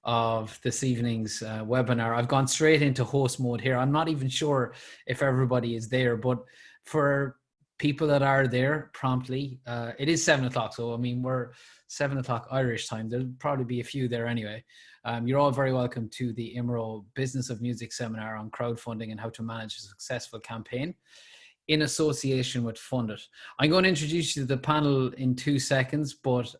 of this evening's webinar. I've gone straight into host mode here. I'm not even sure if everybody is there, but for people that are there promptly, it is 7 o'clock. So, I mean, we're 7 o'clock Irish time. There'll probably be a few there anyway. You're all very welcome to the IMRO Business of Music seminar on crowdfunding and how to manage a successful campaign in association with Fundit. I'm going to introduce you to the panel in 2 seconds, but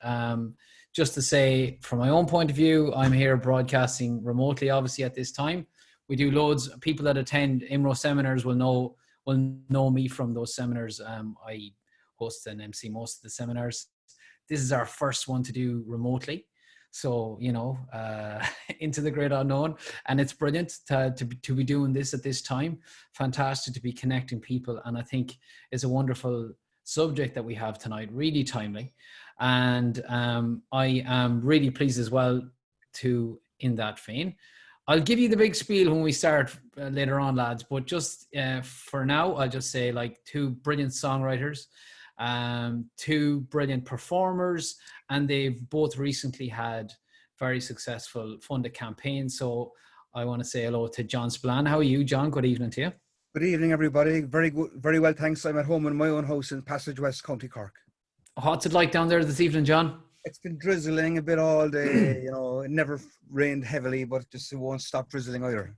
just to say, from my own point of view, I'm here broadcasting remotely, obviously, at this time. We do loads. People that attend IMRO seminars will know me from those seminars. I host and MC most of the seminars. This is our first one to do remotely. So, you know, into the great unknown. And it's brilliant to be doing this at this time. Fantastic to be connecting people. And I think it's a wonderful subject that we have tonight, really timely. And I am really pleased as well in that vein. I'll give you the big spiel when we start later on, lads. But just for now, I'll just say, like, 2 brilliant songwriters, 2 brilliant performers, and they've both recently had very successful funded campaigns. So I want to say hello to John Spillane. How are you, John? Good evening to you. Good evening, everybody. Very good, very well, thanks. I'm at home in my own house in Passage West, County Cork. What's it like down there this evening, John? It's been drizzling a bit all day. You know, it never rained heavily, but it won't stop drizzling either.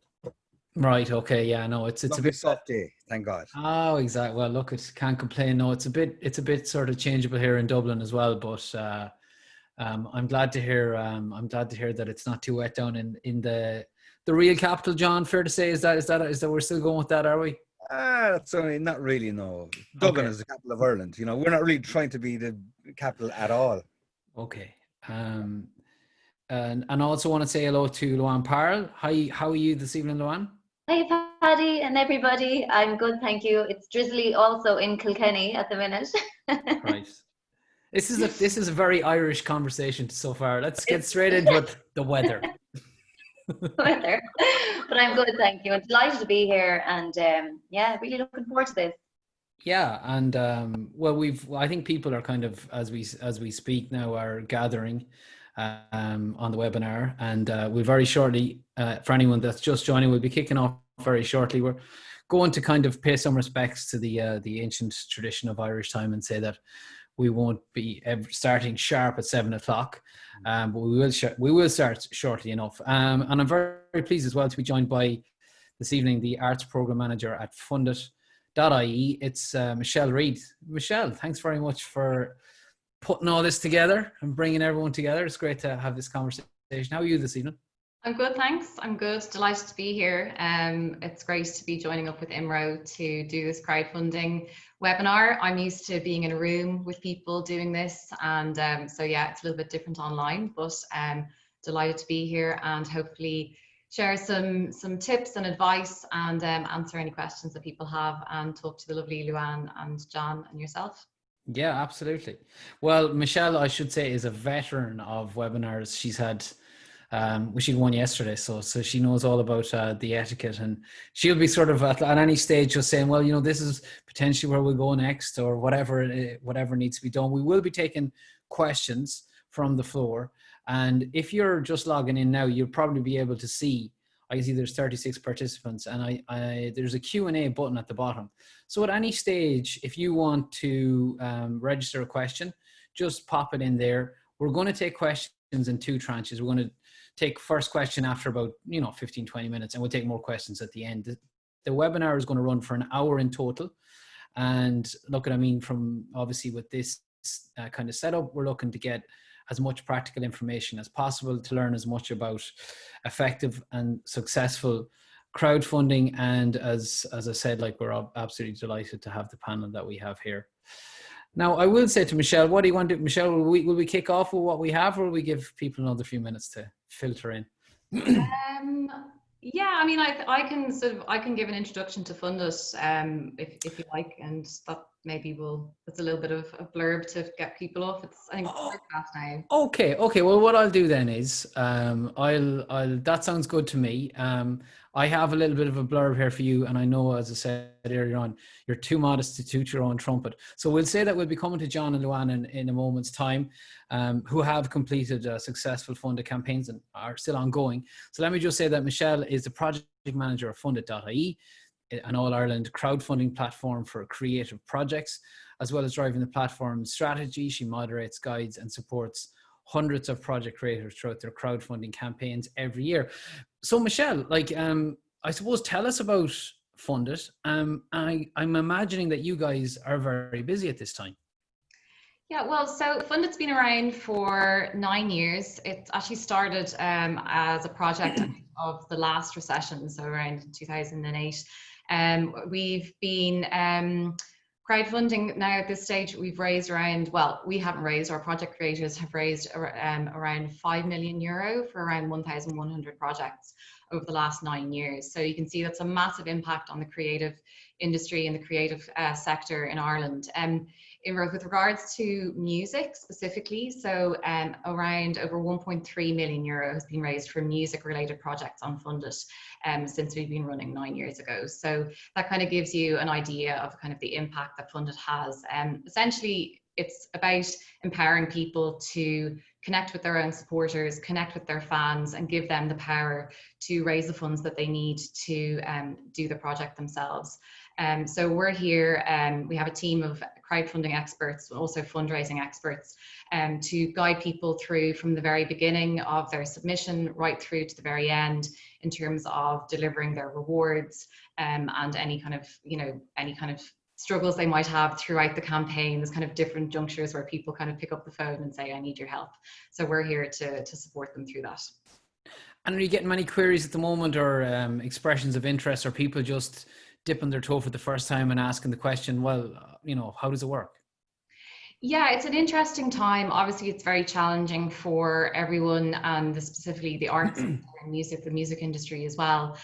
Right. Okay. Yeah. No. It's a bit soft day. Thank God. Oh, exactly. Well, look, it can't complain. No, it's a bit sort of changeable here in Dublin as well. But I'm glad to hear. I'm glad to hear that it's not too wet down in the real capital, John. Fair to say, is that we're still going with that? Are we? That's only not really. No, Dublin is the capital of Ireland. You know, we're not really trying to be the capital at all. Okay. And also want to say hello to Luan Parle. Hi, how are you this evening, Luan? Hi, Paddy and everybody. I'm good, thank you. It's drizzly also in Kilkenny at the minute. Right. This is a very Irish conversation so far. Let's get straight into it. The weather. Weather. But I'm good, thank you. I'm delighted to be here, and yeah, really looking forward to this. Yeah, and well, I think people are kind of, as we speak now, are gathering on the webinar, and we'll very shortly, for anyone that's just joining, we'll be kicking off very shortly. We're going to kind of pay some respects to the ancient tradition of Irish time and say that we won't be starting sharp at 7 o'clock, but we will start shortly enough. And I'm very, very pleased as well to be joined by this evening the arts program manager at Fundit.ie. It's Michelle Reid. Michelle, thanks very much for putting all this together and bringing everyone together. It's great to have this conversation. How are you this evening? I'm good, thanks. I'm good. Delighted to be here. It's great to be joining up with IMRO to do this crowdfunding webinar. I'm used to being in a room with people doing this, and so yeah, it's a little bit different online, but delighted to be here and hopefully share some tips and advice and answer any questions that people have and talk to the lovely Luan and John and yourself. Yeah, absolutely. Well, Michelle, I should say, is a veteran of webinars. She's had she won yesterday, so she knows all about the etiquette, and she'll be sort of at any stage just saying, well, you know, this is potentially where we'll go next, or whatever needs to be done. We will be taking questions from the floor, and if you're just logging in now, you'll probably be able to see, I can see there's 36 participants, and there's a Q&A button at the bottom. So at any stage, if you want to register a question, just pop it in there. We're going to take questions in 2 tranches. We're going to take first question after about 15-20 minutes, and we'll take more questions at the end. The webinar is going to run for an hour in total, and look at, I mean, from obviously with this kind of setup, we're looking to get as much practical information as possible to learn as much about effective and successful crowdfunding. And as I said, like, we're absolutely delighted to have the panel that we have here. Now, I will say to Michelle, what do you want to do? Michelle, will we kick off with what we have, or will we give people another few minutes to filter in? Yeah, I mean, I can give an introduction to Fundit if you like, and maybe it's a little bit of a blurb to get people off. I think it's podcast now. Okay. Well, what I'll do then is, that sounds good to me. I have a little bit of a blurb here for you, and I know, as I said earlier on, you're too modest to toot your own trumpet. So we'll say that we'll be coming to John and Luan in a moment's time, who have completed successful funded campaigns and are still ongoing. So let me just say that Michelle is the project manager of funded.ie, an all-Ireland crowdfunding platform for creative projects, as well as driving the platform's strategy. She moderates, guides, and supports hundreds of project creators throughout their crowdfunding campaigns every year. So Michelle, I suppose, tell us about Funded. I'm imagining that you guys are very busy at this time. Yeah, well, so Funded's been around for 9 years. It actually started as a project of the last recession, so around 2008. We've been crowdfunding now at this stage. We've raised around, well, we haven't raised, our project creators have raised around 5 million euro for around 1,100 projects over the last 9 years. So you can see that's a massive impact on the creative industry and the creative sector in Ireland. With regards to music specifically, so around over 1.3 million euro has been raised for music related projects on Funded since we've been running 9 years ago. So that kind of gives you an idea of kind of the impact that Funded has. Essentially, it's about empowering people to connect with their own supporters, connect with their fans, and give them the power to raise the funds that they need to do the project themselves. So we're here, we have a team of crowdfunding experts, also fundraising experts, to guide people through from the very beginning of their submission right through to the very end in terms of delivering their rewards, and any kind of struggles they might have throughout the campaign. There's kind of different junctures where people kind of pick up the phone and say, I need your help. So we're here to support them through that. And are you getting many queries at the moment, or expressions of interest, or people just dipping their toe for the first time and asking the question, well, how does it work? Yeah, it's an interesting time. Obviously, it's very challenging for everyone, and specifically the arts and music, the music industry as well.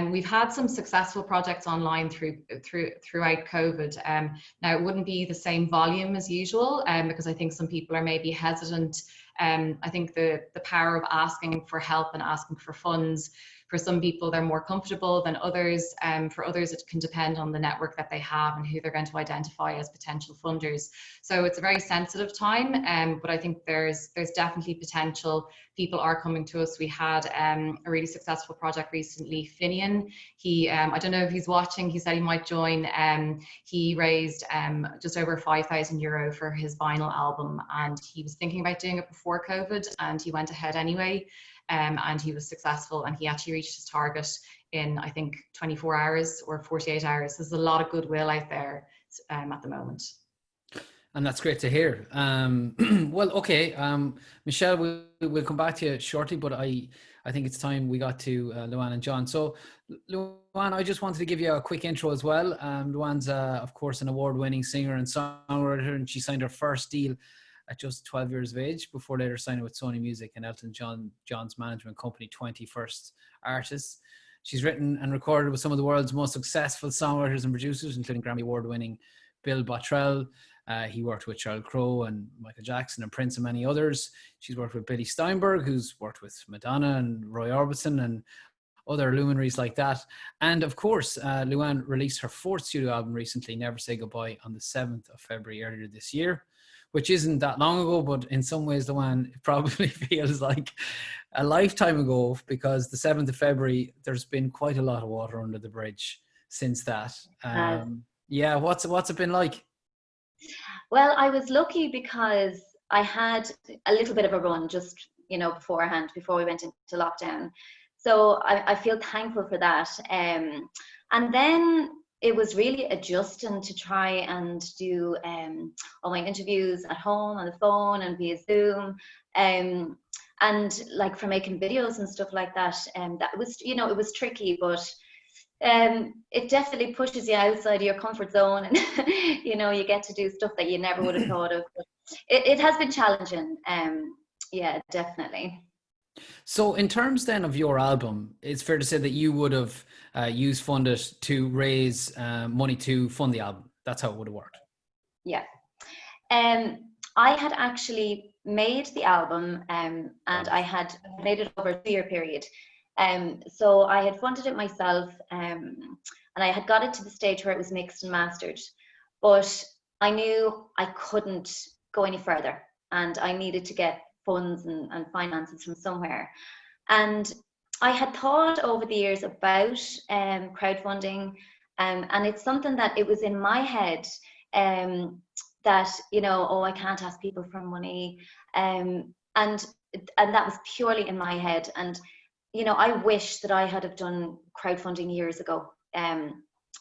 We've had some successful projects online throughout COVID. Now, it wouldn't be the same volume as usual, because I think some people are maybe hesitant. I think the power of asking for help and asking for funds, for some people, they're more comfortable than others. For others, it can depend on the network that they have and who they're going to identify as potential funders. So it's a very sensitive time, but I think there's definitely potential. People are coming to us. We had a really successful project recently, Finian. He, I don't know if he's watching, he said he might join. He raised just over 5,000 euro for his vinyl album, and he was thinking about doing it before COVID, and he went ahead anyway. And he was successful, and he actually reached his target in, I think, 24 hours or 48 hours. There's a lot of goodwill out there at the moment. And that's great to hear. Well, okay, Michelle, we'll come back to you shortly, but I think it's time we got to Luan and John. So Luan, I just wanted to give you a quick intro as well. Luan's, of course, an award-winning singer and songwriter, and she signed her first deal at just 12 years of age, before later signing with Sony Music and Elton John's management company, 21st Artists. She's written and recorded with some of the world's most successful songwriters and producers, including Grammy Award-winning Bill Bottrell. He worked with Sheryl Crow and Michael Jackson and Prince and many others. She's worked with Billy Steinberg, who's worked with Madonna and Roy Orbison and other luminaries like that. And of course, Luan released her fourth studio album recently, Never Say Goodbye, on the 7th of February earlier this year, which isn't that long ago, but in some ways, Luan, it probably feels like a lifetime ago, because the 7th of February, there's been quite a lot of water under the bridge since that. Yeah, what's it been like? Well, I was lucky because I had a little bit of a run just, beforehand, before we went into lockdown. So I feel thankful for that. And then it was really adjusting to try and do all my interviews at home on the phone and via Zoom, and like for making videos and stuff like that. That was, it was tricky, but it definitely pushes you outside of your comfort zone, and you get to do stuff that you never would have thought of. But it has been challenging. Yeah, definitely. So in terms then of your album, it's fair to say that you would have used Funded to raise money to fund the album. That's how it would have worked. Yeah. I had actually made the album, and I had made it over a 2-year period. So I had funded it myself, and I had got it to the stage where it was mixed and mastered. But I knew I couldn't go any further, and I needed to get funds and finances from somewhere. And I had thought over the years about crowdfunding, and it's something that it was in my head, that, you know, oh, I can't ask people for money, and that was purely in my head. And you know, I wish that I had have done crowdfunding years ago.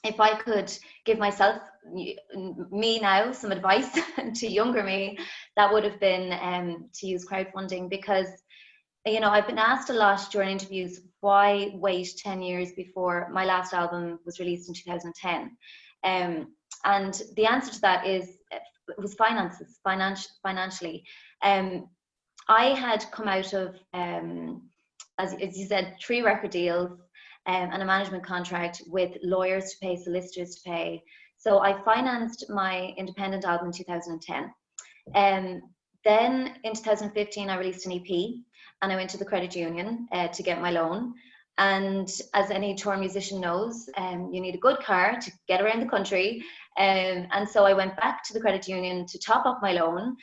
If I could give myself, me now, some advice to younger me, that would have been to use crowdfunding. Because, you know, I've been asked a lot during interviews, why wait 10 years before my last album was released in 2010? And the answer to that is, it was financially. I had come out of, as you said, 3 record deals, and a management contract with lawyers to pay, solicitors to pay. So I financed my independent album in 2010. Then in 2015, I released an EP, and I went to the credit union to get my loan. And as any tour musician knows, you need a good car to get around the country. And so I went back to the credit union to top up my loan.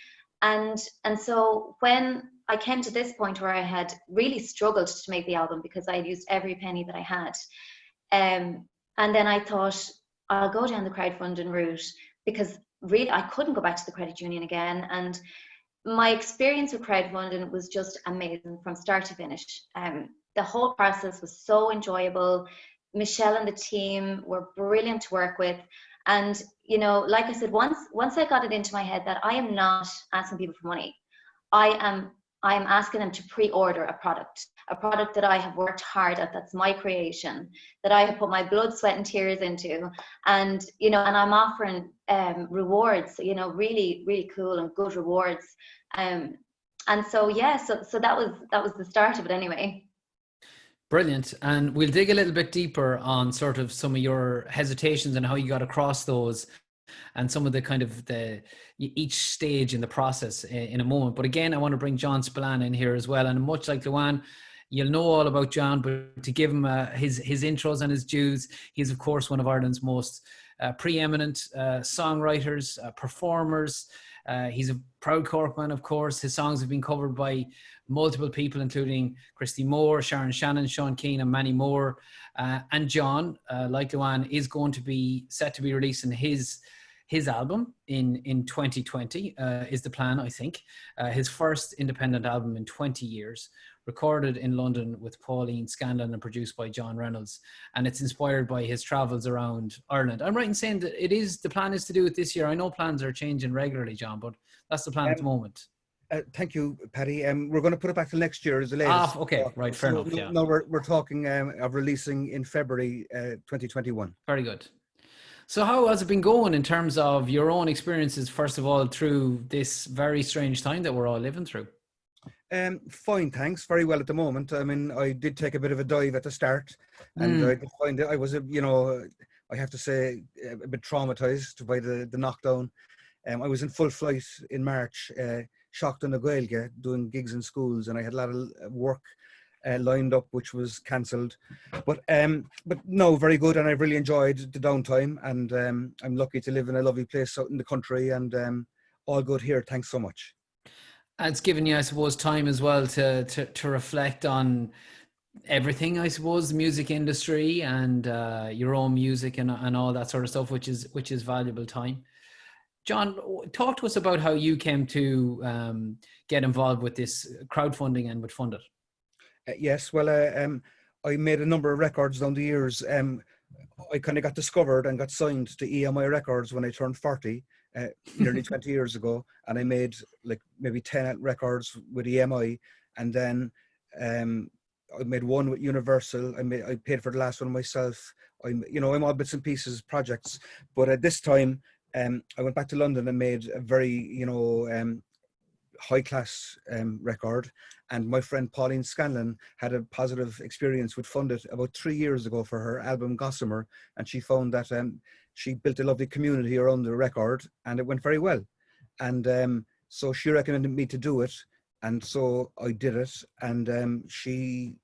And so when I came to this point where I had really struggled to make the album, because I had used every penny that I had, and then I thought, I'll go down the crowdfunding route, because really I couldn't go back to the credit union again. And my experience with crowdfunding was just amazing from start to finish. The whole process was so enjoyable. Michelle and the team were brilliant to work with. And, you know, like I said, once I got it into my head that I am not asking people for money, I am asking them to pre-order a product that I have worked hard at, that's my creation, that I have put my blood, sweat and tears into. And, you know, and I'm offering rewards, you know, really, really cool and good rewards. And so, yeah, so that was the start of it anyway. Brilliant. And we'll dig a little bit deeper on sort of some of your hesitations and how you got across those, and some of the kind of each stage in the process in a moment. But again, I want to bring John Spillane in here as well. And much like Luan, you'll know all about John, but to give him his intros and his dues, he's of course one of Ireland's most preeminent songwriters, performers. He's a proud Corkman, of course. His songs have been covered by multiple people, including Christy Moore, Sharon Shannon, Sean Keane, and many more. And John, like Luan, is going to be set to be releasing his album in 2020, is the plan, I think. His first independent album in 20 years, recorded in London with Pauline Scanlon and produced by John Reynolds. And it's inspired by his travels around Ireland. I'm right in saying that the plan is to do it this year. I know plans are changing regularly, John, but that's the plan at the moment. Thank you, Paddy. We're going to put it back till next year as the latest. Okay, right, fair enough. Yeah. No, we're talking of releasing in February 2021. Very good. So how has it been going in terms of your own experiences, first of all, through this very strange time that we're all living through? Fine, thanks. Very well at the moment. I mean, I did take a bit of a dive at the start, and I did find that I was, you know, I have to say, a bit traumatized by the knockdown. I was in full flight in March, shocked on the Gaeilge, doing gigs in schools, and I had a lot of work lined up, which was cancelled. But no, very good, and I've really enjoyed the downtime, and I'm lucky to live in a lovely place out in the country, and all good here. Thanks so much. It's given you, I suppose, time as well to reflect on everything, I suppose, the music industry and your own music and all that sort of stuff, which is valuable time. John, talk to us about how you came to get involved with this crowdfunding and would fund it. Yes, well, I made a number of records down the years. I kind of got discovered and got signed to EMI Records when I turned 40, nearly 20 years ago, and I made like maybe 10 records with EMI, and then I made one with Universal. I paid for the last one myself. I'm all bits and pieces projects, but at this time, I went back to London and made a very, high class record. And my friend Pauline Scanlon had a positive experience with Fundit about 3 years ago for her album Gossamer, and she found that she built a lovely community around the record, and it went very well. And so she recommended me to do it, and so I did it. And she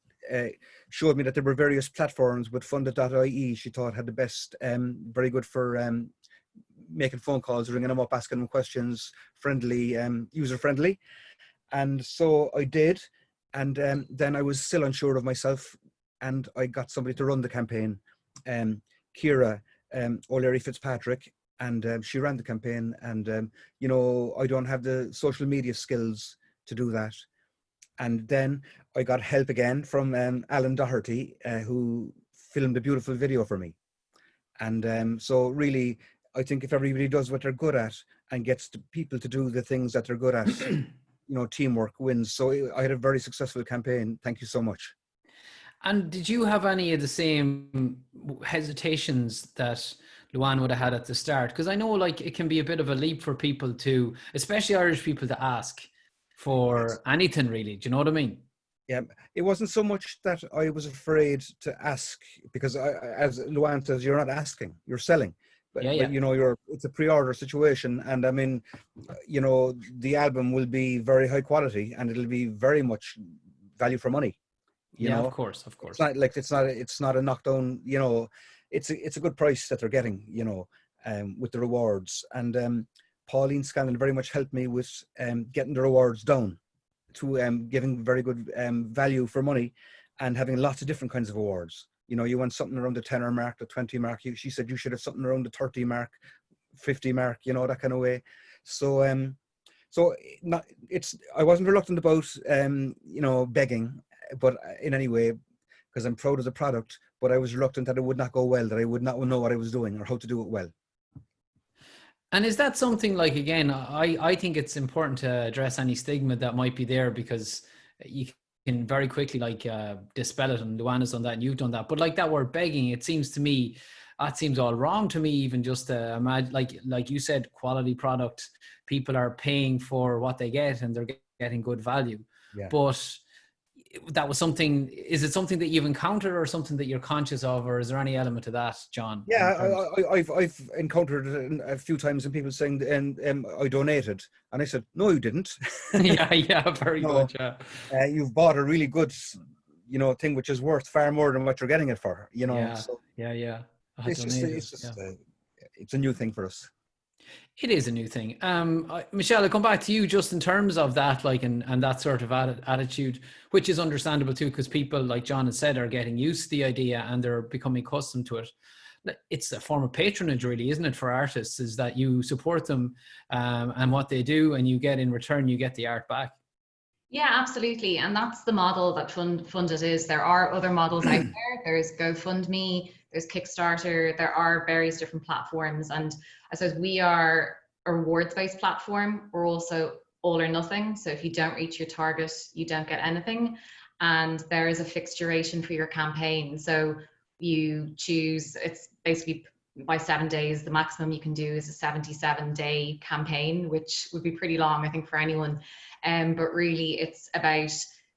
showed me that there were various platforms, but funded.ie she thought had the best, very good for making phone calls, ringing them up, asking them questions, friendly, user-friendly. And so I did. And then I was still unsure of myself, and I got somebody to run the campaign, Ciara O'Leary Fitzpatrick, and she ran the campaign. And, you know, I don't have the social media skills to do that. And then I got help again from Alan Doherty, who filmed a beautiful video for me. And so really, I think if everybody does what they're good at and gets the people to do the things that they're good at, you know, teamwork wins. So I had a very successful campaign. Thank you so much. And did you have any of the same hesitations that Luan would have had at the start? Because I know, like, it can be a bit of a leap for people to, especially Irish people, to ask for anything, really. Do you know what I mean? Yeah, it wasn't so much that I was afraid to ask, because as Luan says, you're not asking, you're selling. But you know, it's a pre-order situation, and I mean, you know, the album will be very high quality, and it'll be very much value for money. You know? Of course. It's not like it's not a knockdown. You know, it's a good price that they're getting. You know, with the rewards. And Pauline Scanlon very much helped me with getting the rewards down to giving very good value for money, and having lots of different kinds of awards. You know, you want something around the 10 mark, the 20 mark. She said you should have something around the 30 mark, 50 mark, you know, that kind of way. So, I wasn't reluctant about, you know, begging, but in any way, because I'm proud of the product, but I was reluctant that it would not go well, that I would not know what I was doing or how to do it well. And is that something, like, again, I think it's important to address any stigma that might be there, because you can very quickly, like, dispel it, and Luan has done that and you've done that. But like that word begging, it seems to me, that seems all wrong to me, even just to imagine, like you said, quality product, people are paying for what they get and they're getting good value. Yeah. But that was something, is it something that you've encountered or something that you're conscious of, or is there any element to that, John? Yeah, I've encountered it a few times, and people saying, and I donated, and I said, no, you didn't. yeah, very good. Yeah, you've bought a really good, you know, thing which is worth far more than what you're getting it for. You know, yeah, so yeah. It's a new thing for us. It is a new thing. Michelle, I'll come back to you just in terms of that, like, and that sort of attitude, which is understandable too, because people, like John had said, are getting used to the idea and they're becoming accustomed to it. It's a form of patronage, really, isn't it, for artists, is that you support them and what they do, and you get in return, you get the art back. Yeah, absolutely. And that's the model that Funded is. There are other models out there. There's GoFundMe, there's Kickstarter, there are various different platforms. And I suppose we are a rewards-based platform. We're also all or nothing. So if you don't reach your target, you don't get anything. And there is a fixed duration for your campaign. So you choose, it's basically by 7 days, the maximum you can do is a 77-day campaign, which would be pretty long, I think, for anyone. But really, it's about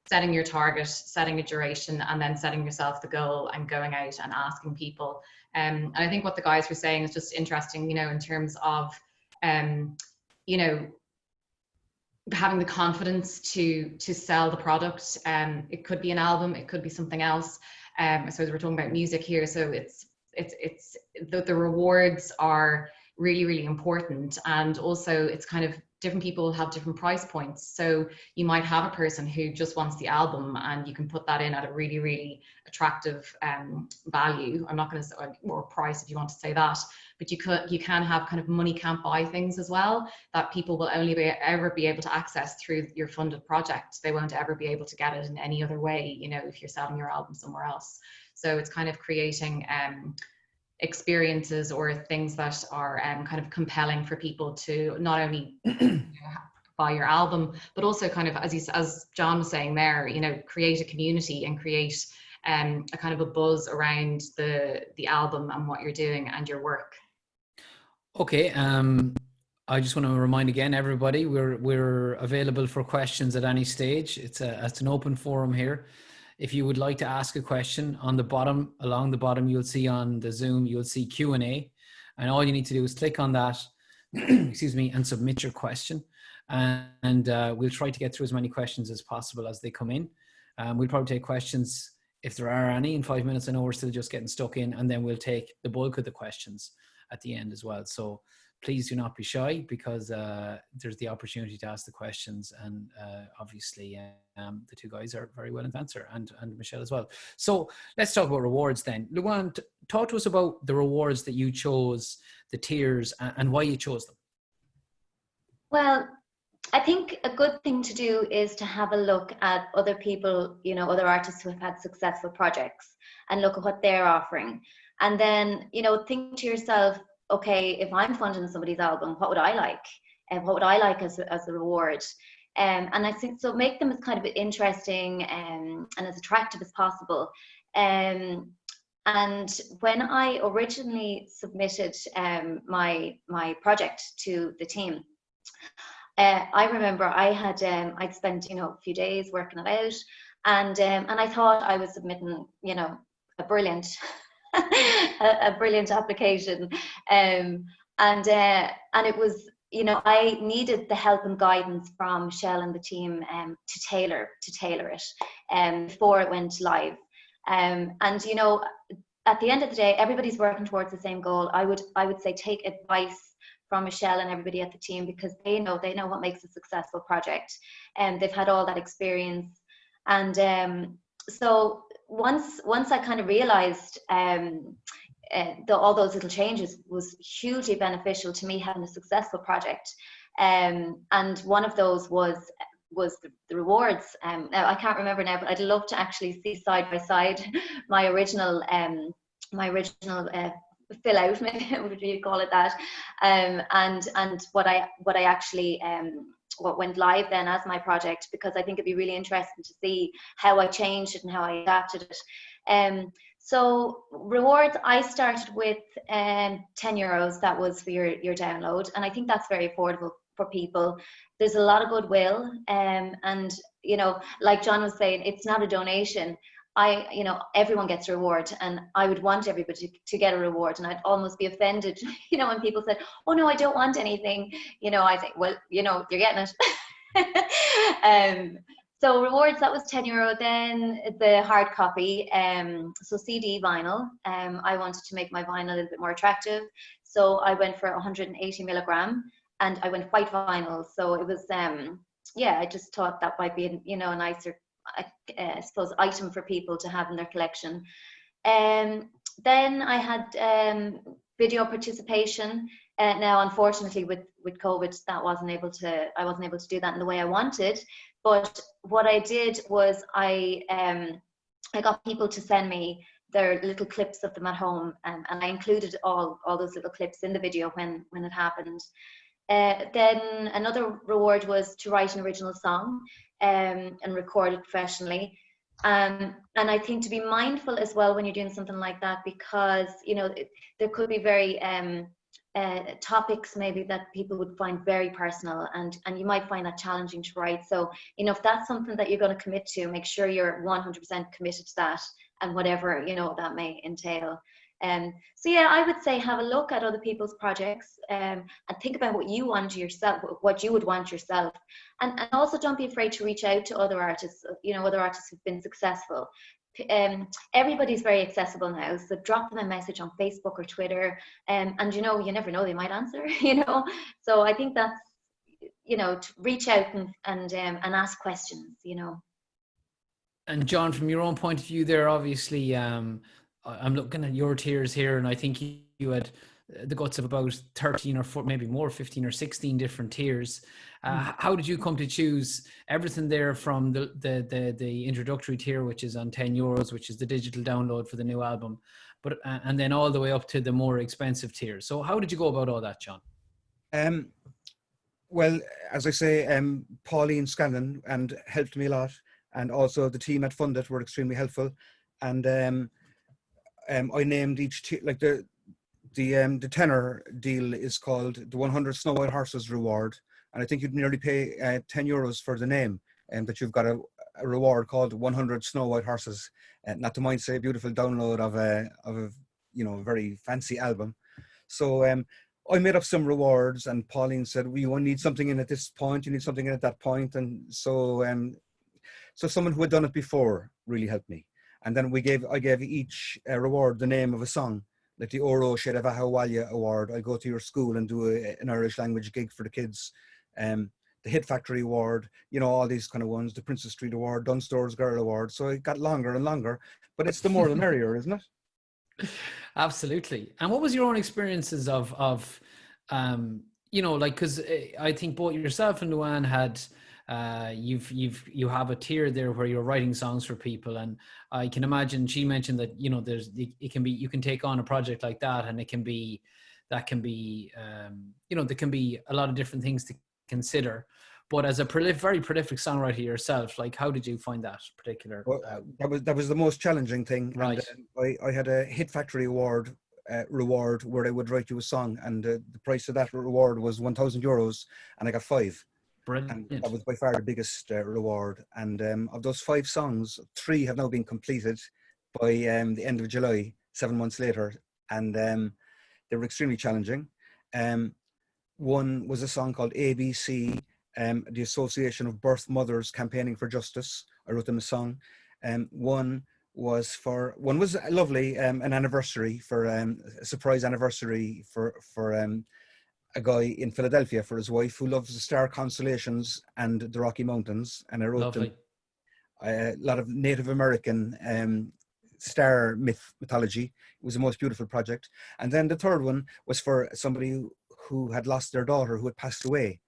setting your target, setting a duration, and then setting yourself the goal and going out and asking people. And I think what the guys were saying is just interesting, you know, in terms of, you know, having the confidence to sell the product. It could be an album, it could be something else. I suppose we're talking about music here, so it's the rewards are really, really important. And also it's kind of different people have different price points. So you might have a person who just wants the album, and you can put that in at a really, really attractive value. I'm not going to say, or price if you want to say that, but you can have kind of money can't buy things as well, that people will only ever be able to access through your funded project. They won't ever be able to get it in any other way, you know, if you're selling your album somewhere else. So it's kind of creating experiences or things that are kind of compelling for people to not only buy your album, but also kind of, as John was saying there, you know, create a community and create a kind of a buzz around the album and what you're doing and your work. Okay. I just want to remind again, everybody, we're available for questions at any stage. It's an open forum here. If you would like to ask a question, on the bottom, along the bottom, you'll see on the Zoom, you'll see Q&A. And all you need to do is click on that, excuse me, and submit your question. And we'll try to get through as many questions as possible as they come in. We'll probably take questions, if there are any, in 5 minutes. I know we're still just getting stuck in, and then we'll take the bulk of the questions at the end as well. So please do not be shy, because there's the opportunity to ask the questions, and obviously the two guys are very willing to answer, and Michelle as well. So let's talk about rewards then. Luan, talk to us about the rewards that you chose, the tiers, and why you chose them. Well, I think a good thing to do is to have a look at other people, you know, other artists who have had successful projects, and look at what they're offering. And then, you know, think to yourself, okay, if I'm funding somebody's album, what would I like? And what would I like as a reward? And I think, so make them as kind of interesting and as attractive as possible. And when I originally submitted my project to the team, I remember I had I'd spent, you know, a few days working it out, and I thought I was submitting, you know, a brilliant a brilliant application, and it was, you know, I needed the help and guidance from Michelle and the team to tailor it before it went live, and you know, at the end of the day, everybody's working towards the same goal. I would say take advice from Michelle and everybody at the team, because they know what makes a successful project, and they've had all that experience. And so once I kind of realized all those little changes was hugely beneficial to me having a successful project, and one of those was the rewards. Now I can't remember now, but I'd love to actually see side by side my original fill out, would you call it that, and what I actually what went live then as my project, because I think it'd be really interesting to see how I changed it and how I adapted it. So rewards, I started with €10. That was for your download, and I think that's very affordable for people. There's a lot of goodwill, and you know, like John was saying, it's not a donation. You know, everyone gets a reward, and I would want everybody to get a reward, and I'd almost be offended, you know, when people said, oh no, I don't want anything. You know, I think, well, you know, you're getting it. So rewards, that was €10. Then the hard copy, so CD vinyl, I wanted to make my vinyl a little bit more attractive, so I went for 180 milligram, and I went white vinyl. So it was, yeah, I just thought that might be, you know, a nicer, I suppose, item for people to have in their collection. Then I had video participation. Now, unfortunately, with COVID, I wasn't able to do that in the way I wanted. But what I did was I got people to send me their little clips of them at home, and I included all those little clips in the video when it happened. Then another reward was to write an original song and record it professionally. And I think to be mindful as well when you're doing something like that, because, you know, there could be very topics maybe that people would find very personal, and you might find that challenging to write. So, you know, if that's something that you're going to commit to, make sure you're 100% committed to that, and whatever, you know, that may entail. So yeah, I would say have a look at other people's projects, and think about what you want yourself, what you would want yourself, and also don't be afraid to reach out to other artists, you know, other artists who've been successful. Everybody's very accessible now, so drop them a message on Facebook or Twitter, and you know, you never know, they might answer, you know. So I think that's, you know, to reach out and ask questions, you know. And John, from your own point of view there, obviously, I'm looking at your tiers here, and I think you had the guts of about 13 or 14, maybe more, 15 or 16 different tiers. How did you come to choose everything there, from the introductory tier, which is on €10, which is the digital download for the new album, but and then all the way up to the more expensive tiers? So how did you go about all that, John? Well, as I say, Pauline Scanlon and helped me a lot, and also the team at Fundit were extremely helpful. And I named each tier, like the tenor deal is called the 100 Snow White Horses reward, and I think you'd nearly pay €10 for the name, and that you've got a reward called 100 Snow White Horses, not to mind say a beautiful download of a you know, very fancy album. So I made up some rewards, and Pauline said, "We well, need something in at this point. You need something in at that point." And so so someone who had done it before really helped me. And then I gave each reward the name of a song, like the Oro Shedavahawalia Award. I go to your school and do an Irish language gig for the kids. The Hit Factory Award, you know, all these kind of ones, the Princess Street Award, Dunstore's Girl Award. So it got longer and longer, but it's the more the merrier, isn't it? Absolutely. And what was your own experiences of you know, like, because I think both yourself and Luan had you have a tier there where you're writing songs for people, and I can imagine she mentioned that, you know, it can be, you can take on a project like that, and it can be you know, there can be a lot of different things to consider. But as a very prolific songwriter yourself, like, how did you find that particular? Well, that was the most challenging thing. Right. And, I had a Hit Factory Award reward where they would write you a song, and the price of that reward was €1,000, and I got 5. Brilliant. And that was by far the biggest reward. And of those 5 songs, 3 have now been completed by the end of July, 7 months later, and they were extremely challenging. One was a song called ABC, the Association of Birth Mothers Campaigning for Justice. I wrote them a song. One was lovely, an anniversary for a surprise anniversary for a guy in Philadelphia for his wife who loves the star constellations and the Rocky Mountains, and I wrote them a lot of Native American star mythology. It was the most beautiful project. And then the third one was for somebody who had lost their daughter, who had passed away,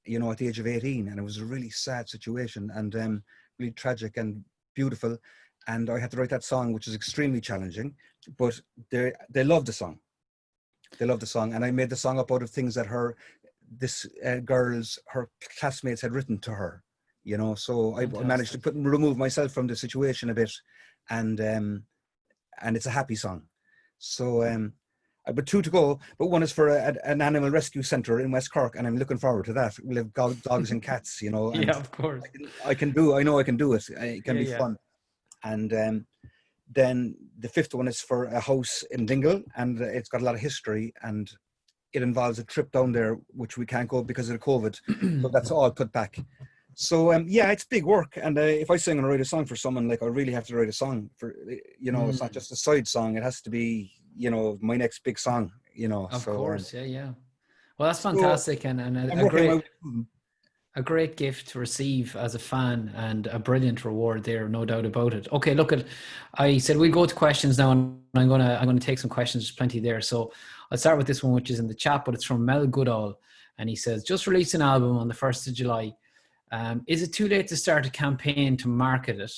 you know, at the age of 18, and it was a really sad situation, and really tragic and beautiful. And I had to write that song, which is extremely challenging, but they loved the song. They loved the song, and I made the song up out of things that her classmates had written to her, you know. So I managed to remove myself from the situation a bit, and it's a happy song. So I've got 2 to go, but one is for an animal rescue centre in West Cork, and I'm looking forward to that. We'll have dogs and cats, you know. And yeah, of course. I know I can do it. It can be fun. And then the 5th one is for a house in Dingle, and it's got a lot of history, and it involves a trip down there, which we can't go because of the COVID. So that's all put back. So yeah, it's big work. And if I sing and write a song for someone, like, I really have to write a song for, you know, it's not just a side song. It has to be, you know, my next big song, you know. Of course, yeah. Well, that's fantastic, so, and a great gift to receive as a fan, and a brilliant reward there, no doubt about it. Okay, look, I said we'll go to questions now, and I'm gonna take some questions. There's plenty there, so I'll start with this one, which is in the chat, but it's from Mel Goodall, and he says, just released an album on the 1st of July. Is it too late to start a campaign to market it?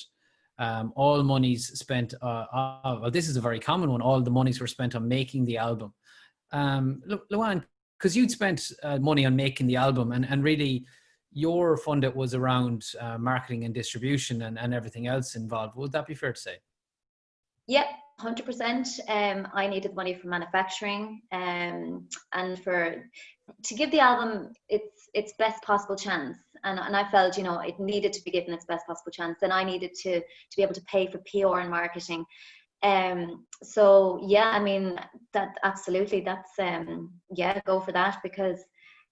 All monies spent, well, this is a very common one, all the monies were spent on making the album. Luan, because you'd spent money on making the album, and really your funded was around marketing and distribution and everything else involved. Would that be fair to say? Yeah, 100%. I needed money for manufacturing, and to give the album its best possible chance. And I felt, you know, it needed to be given its best possible chance. And I needed to be able to pay for PR and marketing. So yeah, I mean, that absolutely, that's yeah, go for that, because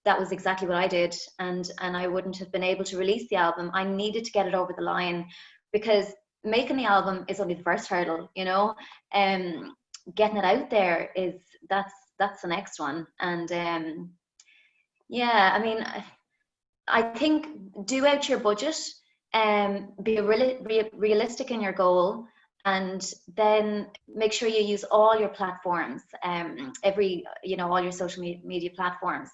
that was exactly what I did, and I wouldn't have been able to release the album. I needed to get it over the line, because making the album is only the first hurdle, you know. Getting it out there that's the next one. And yeah, I mean, I think do out your budget, be realistic in your goal, and then make sure you use all your platforms, all your social media platforms.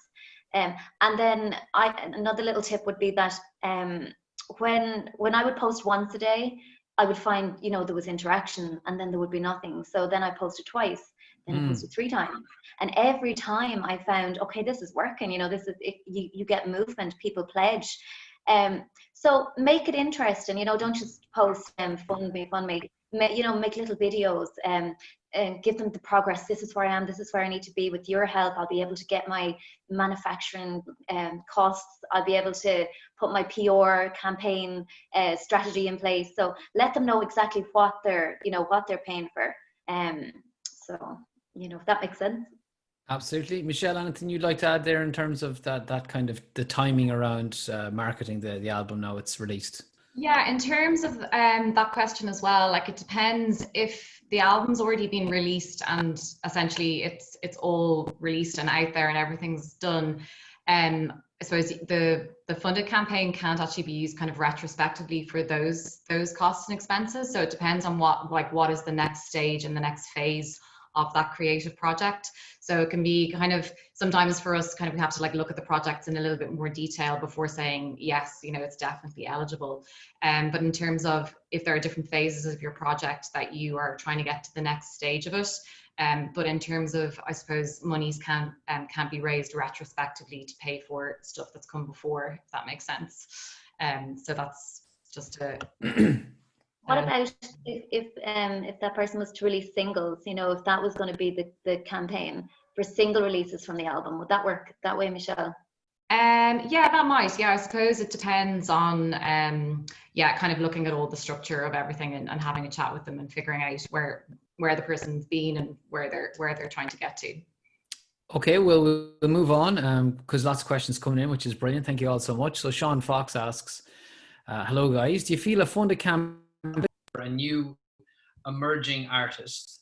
And then another little tip would be that when I would post once a day, I would find, you know, there was interaction, and then there would be nothing. So then I posted twice, then I posted 3 times. And every time I found, okay, this is working, you know, this is it, you get movement, people pledge. So make it interesting, you know, don't just post fund me. You know, make little videos and give them the progress. This is where I am, this is where I need to be. With your help, I'll be able to get my manufacturing costs. I'll be able to put my PR campaign strategy in place. So let them know exactly what they're paying for. So, you know, if that makes sense. Absolutely. Michelle, anything you'd like to add there in terms of that kind of the timing around marketing the album now it's released? Yeah, in terms of that question as well, like it depends if the album's already been released and essentially it's all released and out there and everything's done. I suppose the funded campaign can't actually be used kind of retrospectively for those costs and expenses. So it depends on what is the next stage and the next phase of that creative project. So it can be kind of, sometimes for us, kind of we have to like look at the projects in a little bit more detail before saying yes, you know, it's definitely eligible. But in terms of if there are different phases of your project that you are trying to get to the next stage of it, but in terms of, I suppose, monies can't be raised retrospectively to pay for stuff that's come before, if that makes sense. So that's just a. What about if that person was to release singles? You know, if that was going to be the campaign for single releases from the album, would that work that way, Michelle? Yeah, that might. Yeah, I suppose it depends on yeah, kind of looking at all the structure of everything and having a chat with them and figuring out where the person's been and where they're trying to get to. Okay, we'll move on because lots of questions coming in, which is brilliant. Thank you all so much. So Sean Fox asks, hello guys, do you feel a funded campaign for a new emerging artist?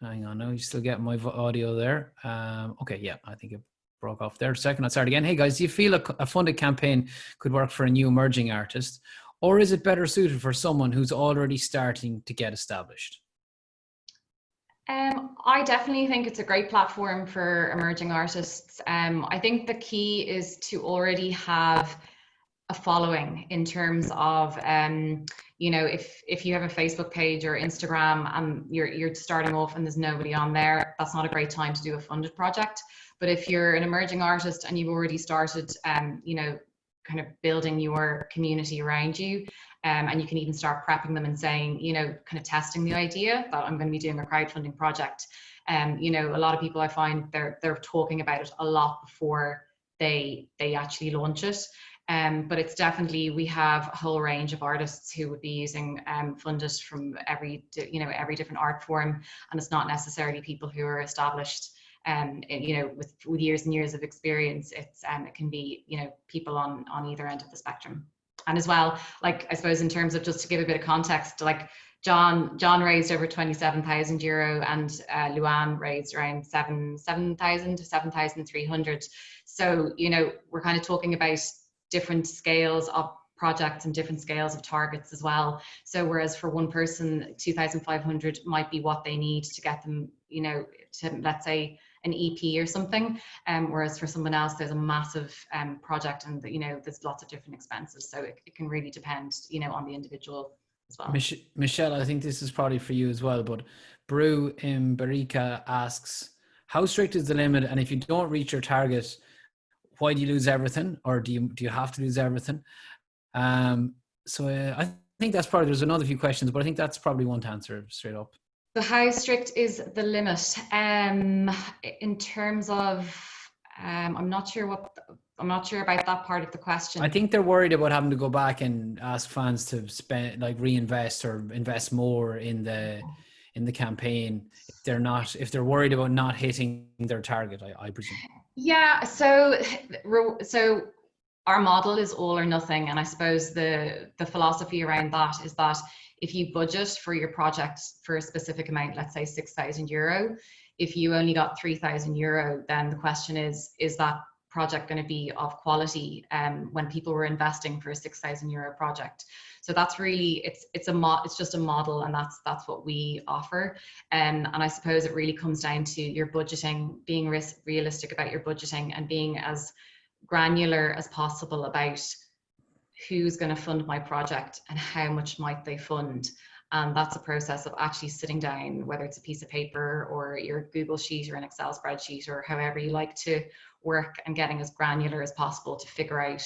Hang on, now you still get my audio there. Okay, yeah, I think it broke off there. Second, I'll start again. Hey guys, do you feel a funded campaign could work for a new emerging artist, or is it better suited for someone who's already starting to get established? I definitely think it's a great platform for emerging artists. I think the key is to already have a following in terms of, you know, if you have a Facebook page or Instagram and you're starting off and there's nobody on there, that's not a great time to do a funded project. But if you're an emerging artist and you've already started, you know, kind of building your community around you, and you can even start prepping them and saying, you know, kind of testing the idea that I'm going to be doing a crowdfunding project. You know, a lot of people I find they're talking about it a lot before they actually launch it. But it's definitely, we have a whole range of artists who would be using funded from every different art form, and it's not necessarily people who are established. You know, with years and years of experience, it can be, you know, people on either end of the spectrum. And as well, like, I suppose in terms of, just to give a bit of context, like John raised over €27,000 and Luan raised around 7,000 to 7,300. So, you know, we're kind of talking about different scales of projects and different scales of targets as well. So whereas for one person, 2,500 might be what they need to get them, you know, to, let's say, an EP or something, whereas for someone else there's a massive project and, you know, there's lots of different expenses, so it can really depend, you know, on the individual as well. Michelle, I think this is probably for you as well, but Brew in Barika asks, how strict is the limit, and if you don't reach your target, why do you lose everything, or do you have to lose everything? So I think that's probably, there's another few questions, but I think that's probably one to answer straight up. So how strict is the limit? In terms of, I'm not sure about that part of the question. I think they're worried about having to go back and ask fans to spend, like, reinvest or invest more in the campaign if they're worried about not hitting their target, I presume. Yeah, so our model is all or nothing, and I suppose the philosophy around that is that if you budget for your project for a specific amount, let's say €6,000, if you only got €3,000, then the question is that project going to be of quality when people were investing for a €6,000 project? So that's really, it's just a model, and that's what we offer. And I suppose it really comes down to your budgeting, being realistic about your budgeting, and being as granular as possible about who's going to fund my project and how much might they fund. And that's a process of actually sitting down, whether it's a piece of paper or your Google sheet or an Excel spreadsheet or however you like to work, and getting as granular as possible to figure out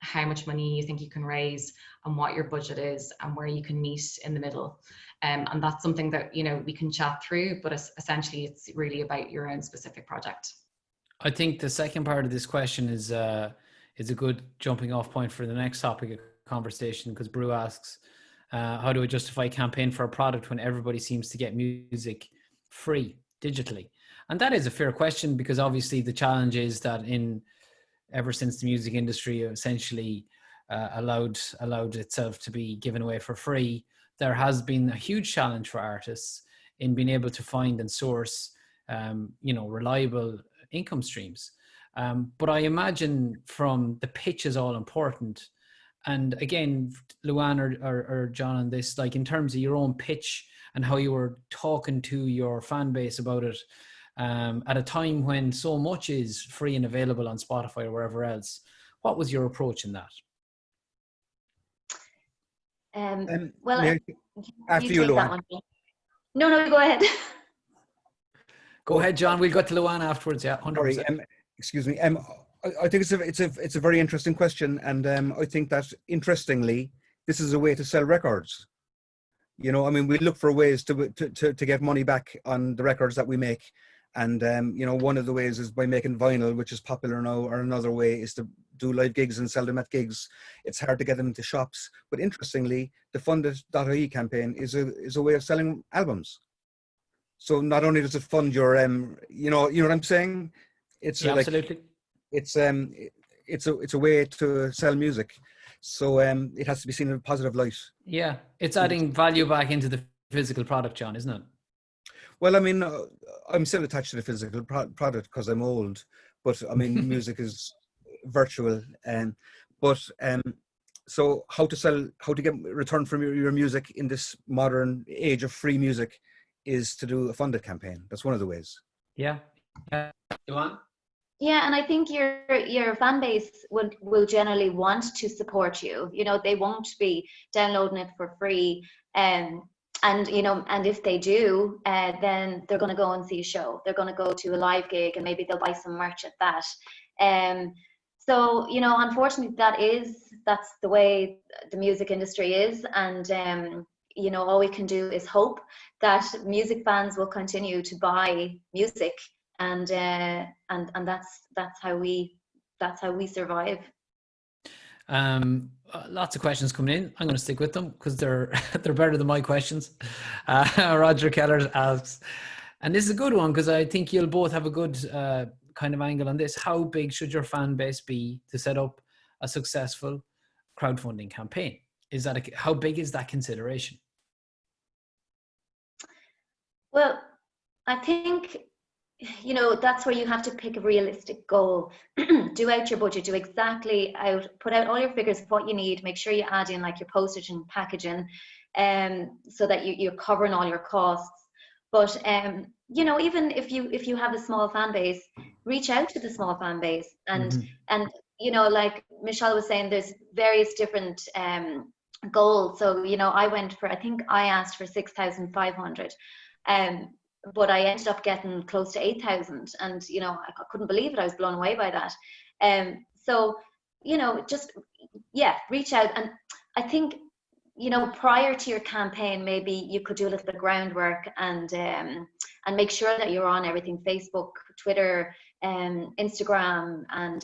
how much money you think you can raise and what your budget is and where you can meet in the middle. And that's something that, you know, we can chat through, but essentially it's really about your own specific project. I think the second part of this question is a good jumping off point for the next topic of conversation, because Brew asks, how do I justify a campaign for a product when everybody seems to get music free digitally? And that is a fair question, because obviously the challenge is that ever since the music industry essentially allowed itself to be given away for free, there has been a huge challenge for artists in being able to find and source, reliable income streams. But I imagine from the pitch is all important. And again, Luan or John on this, like in terms of your own pitch and how you were talking to your fan base about it, at a time when so much is free and available on Spotify or wherever else, what was your approach in that? Well, after you, Luan. No, go ahead. Go ahead, John. We'll go to Luan afterwards. Yeah, 100%. Sorry, excuse me. I think it's a very interesting question, and I think that interestingly, this is a way to sell records. You know, I mean, we look for ways to get money back on the records that we make, and one of the ways is by making vinyl, which is popular now, or another way is to do live gigs and sell them at gigs. It's hard to get them into shops, but interestingly, the funded.ie campaign is a way of selling albums. So not only does it fund your you know what I'm saying? It's absolutely. It's a way to sell music. So it has to be seen in a positive light. Yeah, it's adding value back into the physical product, John, isn't it? Well, I mean, I'm still attached to the physical product because I'm old, but I mean, music is virtual. So how to get return from your music in this modern age of free music is to do a funded campaign. That's one of the ways. Yeah. Luan? Yeah, and I think your fan base will generally want to support you. You know, they won't be downloading it for free. And if they do, then they're going to go and see a show. They're going to go to a live gig, and maybe they'll buy some merch at that. So, unfortunately, that's the way the music industry is. And, all we can do is hope that music fans will continue to buy music. And that's how we survive. Lots of questions coming in. I'm going to stick with them because they're better than my questions. Roger Keller asks, and this is a good one because I think you'll both have a good kind of angle on this. How big should your fan base be to set up a successful crowdfunding campaign? How big is that consideration? Well, I think that's where you have to pick a realistic goal. Do out your budget, put out all your figures of what you need, make sure you add in like your postage and packaging, so that you're covering all your costs. But even if you have a small fan base, reach out to the small fan base, and like Michelle was saying, there's various different goals. So I think I asked for 6,500, but I ended up getting close to 8,000, and I couldn't believe it. I was blown away by that. So reach out. And I think prior to your campaign, maybe you could do a little bit of groundwork and make sure that you're on everything: Facebook, Twitter, Instagram, and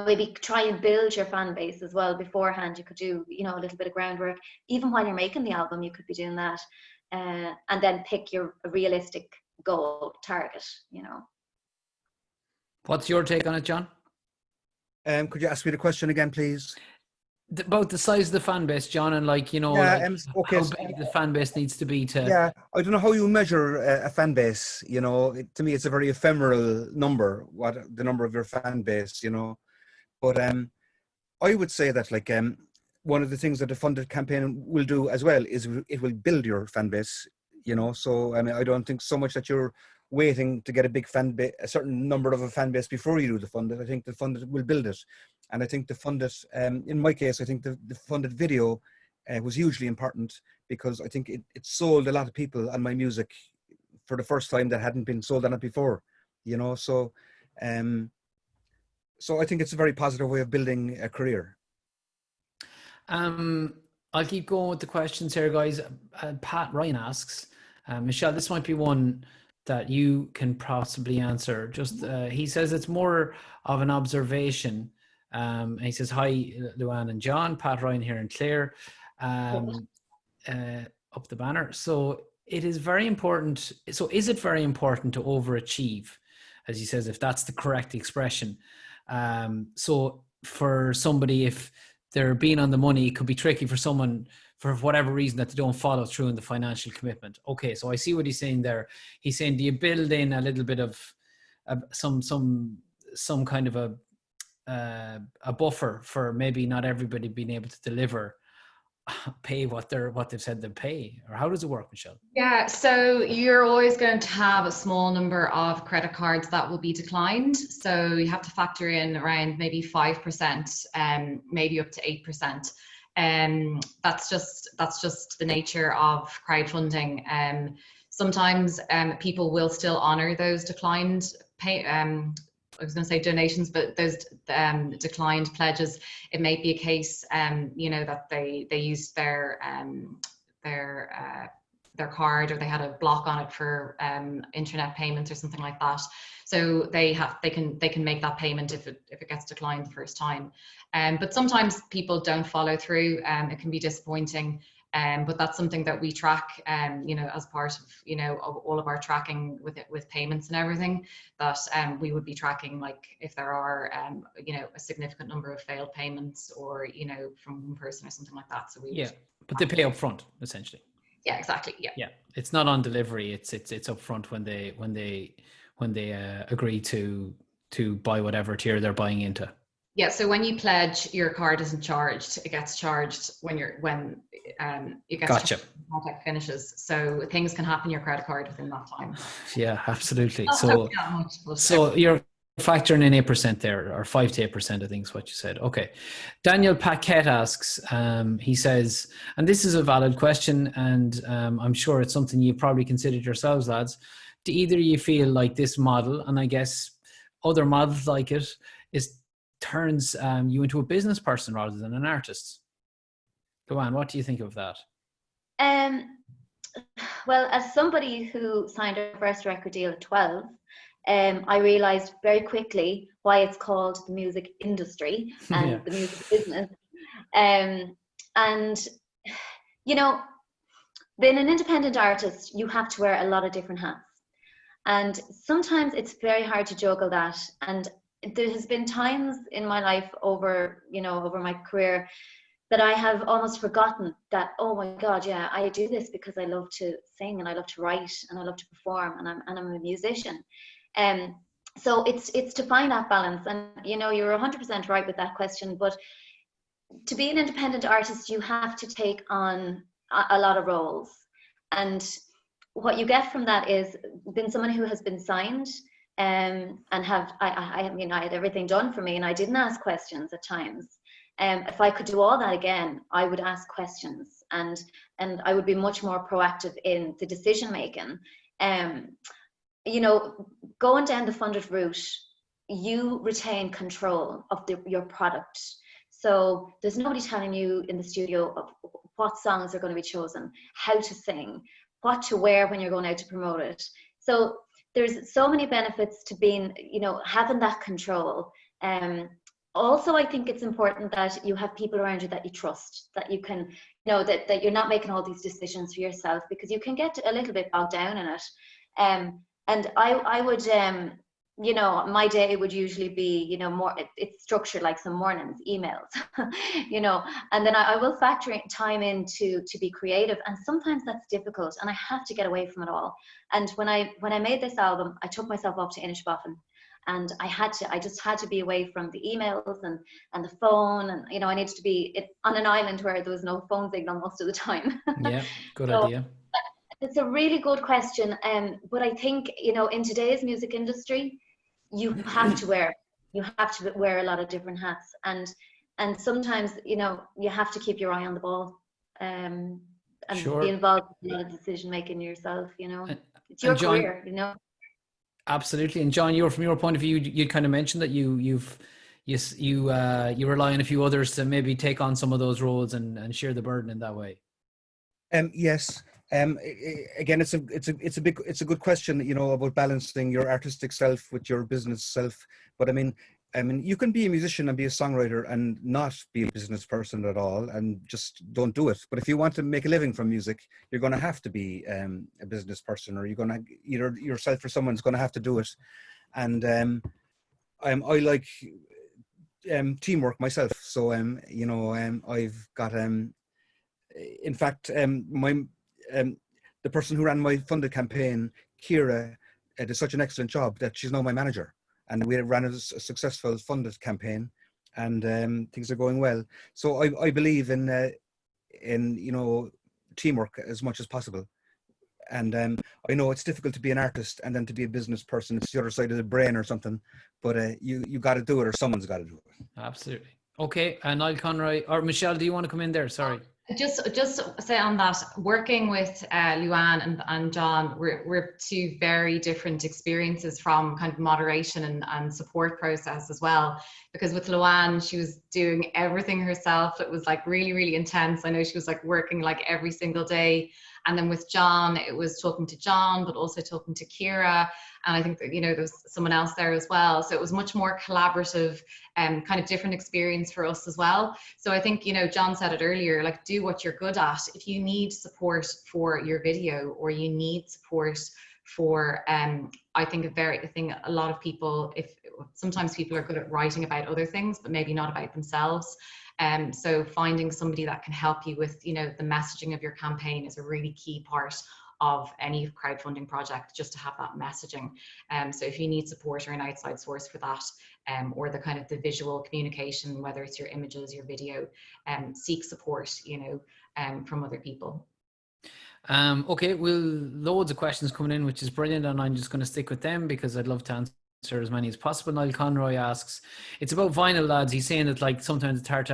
maybe try and build your fan base as well beforehand. You could do a little bit of groundwork even while you're making the album. You could be doing that. And then pick your realistic goal target. What's your take on it, John? Could you ask me the question again, please? About the size of the fan base, John, and how big the fan base needs to be to. Yeah, I don't know how you measure a fan base. To me, it's a very ephemeral number. What the number of your fan base, But I would say that one of the things that a funded campaign will do as well is it will build your fan base, So, I mean, I don't think so much that you're waiting to get a big fan base, a certain number of a fan base before you do the funded. I think the funded will build it. And I think the funded, in my case, I think the funded video was hugely important because I think it sold a lot of people on my music for the first time that hadn't been sold on it before, So, so I think it's a very positive way of building a career. I'll keep going with the questions here, guys. Pat Ryan asks, Michelle, this might be one that you can possibly answer. He says it's more of an observation. And he says, hi, Luan and John. Pat Ryan here in Clare, up the banner. So it is very important. So is it very important to overachieve, as he says, if that's the correct expression? So for somebody, if they're being on the money, it could be tricky for someone for whatever reason that they don't follow through in the financial commitment. Okay, so I see what he's saying there. He's saying, do you build in a little bit of some kind of a buffer for maybe not everybody being able to deliver, pay what they've said they'll pay? Or how does it work, Michelle? Yeah, so you're always going to have a small number of credit cards that will be declined. So you have to factor in around maybe 5%, maybe up to 8%. That's just the nature of crowdfunding. Sometimes people will still honor those declined I was going to say donations, but those declined pledges. It may be a case, that they used their card, or they had a block on it for internet payments or something like that. So they can make that payment if it gets declined the first time. But sometimes people don't follow through. It can be disappointing. But that's something that we track, as part of all of our tracking with payments and everything, that we would be tracking, like if there are, a significant number of failed payments, or, from one person or something like that. So but they pay up front, essentially. Yeah, exactly. Yeah. It's not on delivery. It's up front when they agree to buy whatever tier they're buying into. Yeah, so when you pledge, your card isn't charged. It gets charged when it gets Gotcha. charged when the contract finishes. So things can happen your credit card within that time. Yeah, absolutely. Not So you're factoring in 8% there, or 5 to 8%, I think is what you said. Okay. Daniel Paquette asks, he says, and this is a valid question, and I'm sure it's something you probably considered yourselves, lads. Do either of you feel like this model, and I guess other models like it, turns you into a business person rather than an artist? Luan, what do you think of that? Well, as somebody who signed a first record deal at 12, I realized very quickly why it's called the music industry and the music business. And, being an independent artist, you have to wear a lot of different hats. And sometimes it's very hard to juggle that. And there has been times in my life over my career that I have almost forgotten that, oh my God, yeah, I do this because I love to sing and I love to write and I love to perform, and I'm a musician. So it's to find that balance. And you're 100% right with that question, but to be an independent artist, you have to take on a lot of roles. And what you get from that is being someone who has been signed, and I had everything done for me, and I didn't ask questions at times. If I could do all that again, I would ask questions, and I would be much more proactive in the decision making. Going down the funded route, you retain control of your product. So there's nobody telling you in the studio of what songs are going to be chosen, how to sing, what to wear when you're going out to promote it. So there's so many benefits to being, having that control. Also, I think it's important that you have people around you that you trust, that you can, that you're not making all these decisions for yourself, because you can get a little bit bogged down in it. And I would, my day would usually be, more, it's structured like some mornings, emails, and then I will factor in time in to be creative. And sometimes that's difficult, and I have to get away from it all. And when I made this album, I took myself up to Inishbofin, and I just had to be away from the emails and the phone. And, I needed to be on an island where there was no phone signal most of the time. Yeah, good idea. It's a really good question. But I think, in today's music industry, you have to wear a lot of different hats, and sometimes you have to keep your eye on the ball, and sure. Be involved in a lot of decision making yourself. It's your John, career. Absolutely. And John, from your point of view, you kind of mentioned that you rely on a few others to maybe take on some of those roles and share the burden in that way. Yes. Again, it's a good question, about balancing your artistic self with your business self. But I mean, I mean, you can be a musician and be a songwriter and not be a business person at all, and just don't do it. But if you want to make a living from music, you're going to have to be a business person, or you're going to, either yourself or someone's going to have to do it. And I like teamwork myself. So I've got in fact the person who ran my funded campaign, Kira, did such an excellent job that she's now my manager. And we ran a successful funded campaign, and things are going well. So I believe in teamwork as much as possible. And I know it's difficult to be an artist and then to be a business person. It's the other side of the brain or something. But you got to do it, or someone's got to do it. Absolutely. Okay, Niall Conroy, or Michelle, do you want to come in there? Sorry. Just say on that, working with Luan and John, we're two very different experiences from kind of moderation and support process as well. Because with Luan, she was doing everything herself. It was like really, really intense. I know she was like working like every single day. And then with John, it was talking to John, but also talking to Kira. And I think that, there was someone else there as well. So it was much more collaborative and kind of different experience for us as well. So I think, John said it earlier, like, do what you're good at. If you need support for your video, or you need support for, I think a lot of people, sometimes people are good at writing about other things, but maybe not about themselves. So finding somebody that can help you with, the messaging of your campaign is a really key part of any crowdfunding project, just to have that messaging. So if you need support or an outside source for that, or the kind of the visual communication, whether it's your images, your video, seek support, from other people. Okay, well, loads of questions coming in, which is brilliant, and I'm just going to stick with them because I'd love to answer as many as possible. Niall Conroy asks, it's about vinyl, lads. He's saying that like sometimes it's hard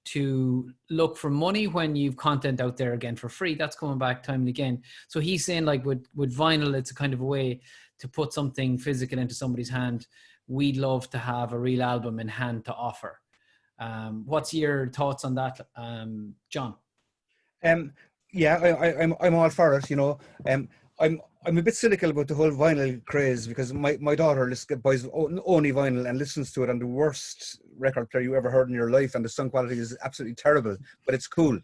to look for money when you've content out there again for free. That's coming back time and again. So he's saying like with vinyl, it's a kind of a way to put something physical into somebody's hand. We'd love to have a real album in hand to offer. What's your thoughts on that, John? Yeah, I'm all for it. I'm a bit cynical about the whole vinyl craze, because my daughter buys only vinyl and listens to it on the worst record player you ever heard in your life, and the sound quality is absolutely terrible, but it's cool,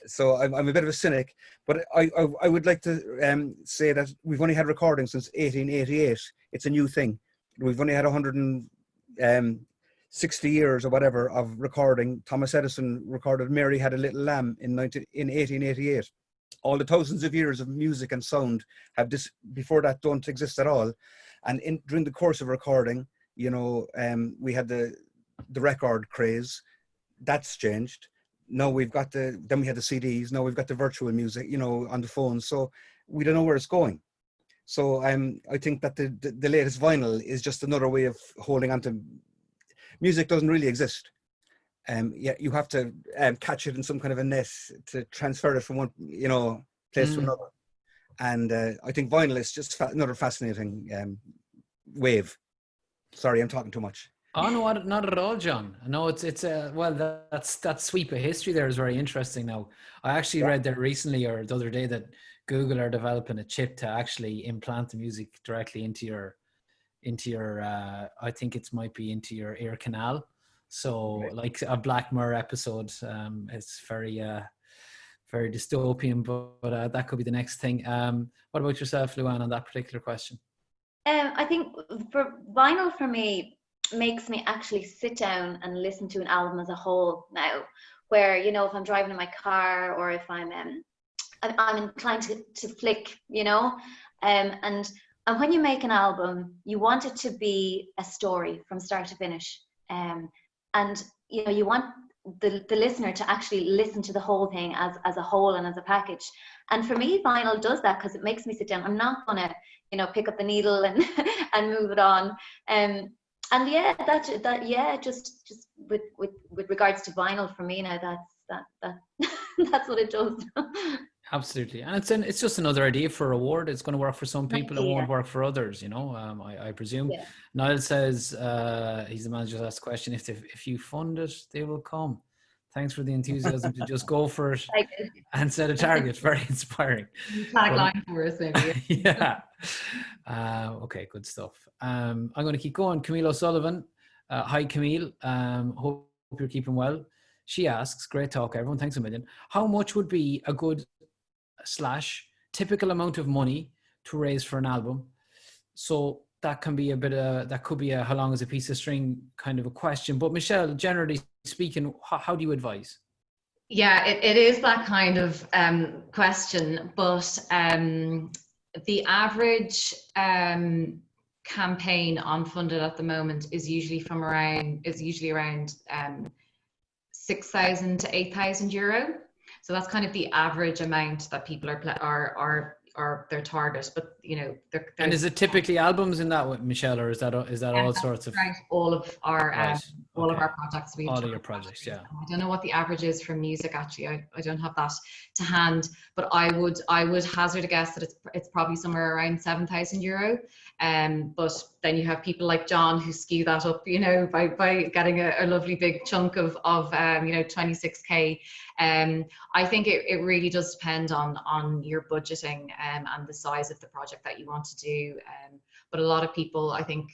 So I'm a bit of a cynic, but I would like to say that we've only had recordings since 1888. It's a new thing. We've only had 160 years or whatever of recording. Thomas Edison recorded Mary Had a Little Lamb in 1888. All the thousands of years of music and sound before that don't exist at all. And during the course of recording, we had the record craze. That's changed. Now we've got then we had the CDs. Now we've got the virtual music, on the phone. So we don't know where it's going. So I think that the latest vinyl is just another way of holding on to music. Doesn't really exist. You have to catch it in some kind of a net to transfer it from one, place to another. And I think vinyl is just another fascinating wave. Sorry, I'm talking too much. Oh no, not at all, John. No, it's that sweep of history there is very interesting. Now, I actually read that recently or the other day that Google are developing a chip to actually implant the music directly into your I think it might be into your ear canal. So right. Like a Black Mirror episode, it's very dystopian, but that could be the next thing. What about yourself, Luan, on that particular question? I think for vinyl, for me, makes me actually sit down and listen to an album as a whole now, where, if I'm driving in my car, or if I'm inclined to flick, and when you make an album, you want it to be a story from start to finish. And you want the listener to actually listen to the whole thing as a whole and as a package. And for me, vinyl does that, because it makes me sit down. I'm not gonna pick up the needle and and move it on. And yeah, just with regards to vinyl, for me now, that's what it does. Absolutely, and it's just another idea for a reward. It's going to work for some people, it won't work for others. I presume. Yeah. Niall says he's the manager. Asked the question: if you fund it, they will come. Thanks for the enthusiasm to just go for it I did. and set a target. Very inspiring. Tagline for us, maybe. Yeah. Okay, good stuff. I'm going to keep going. Camille O'Sullivan. Hi, Camille. Hope you're keeping well. She asks, great talk, everyone. Thanks a million. How much would be a good / typical amount of money to raise for an album? So that can be that could be a how long is a piece of string kind of a question. But Michelle, generally speaking, how do you advise? Yeah, it is that kind of question, but the average campaign unfunded at the moment is usually around 6,000 to 8,000 euro. So that's kind of the average amount that people are their target. But you know, and is it typically albums in that, Michelle, or is that all sorts of? Right, all of our all of our projects. All of your projects, yeah. I don't know what the average is for music. Actually, I don't have that to hand, but I would hazard a guess that it's probably somewhere around 7,000 euro. But then you have people like John who skew that up, you know, by getting a lovely big chunk of 26k. I think it really does depend on your budgeting and the size of the project that you want to do. But a lot of people, I think,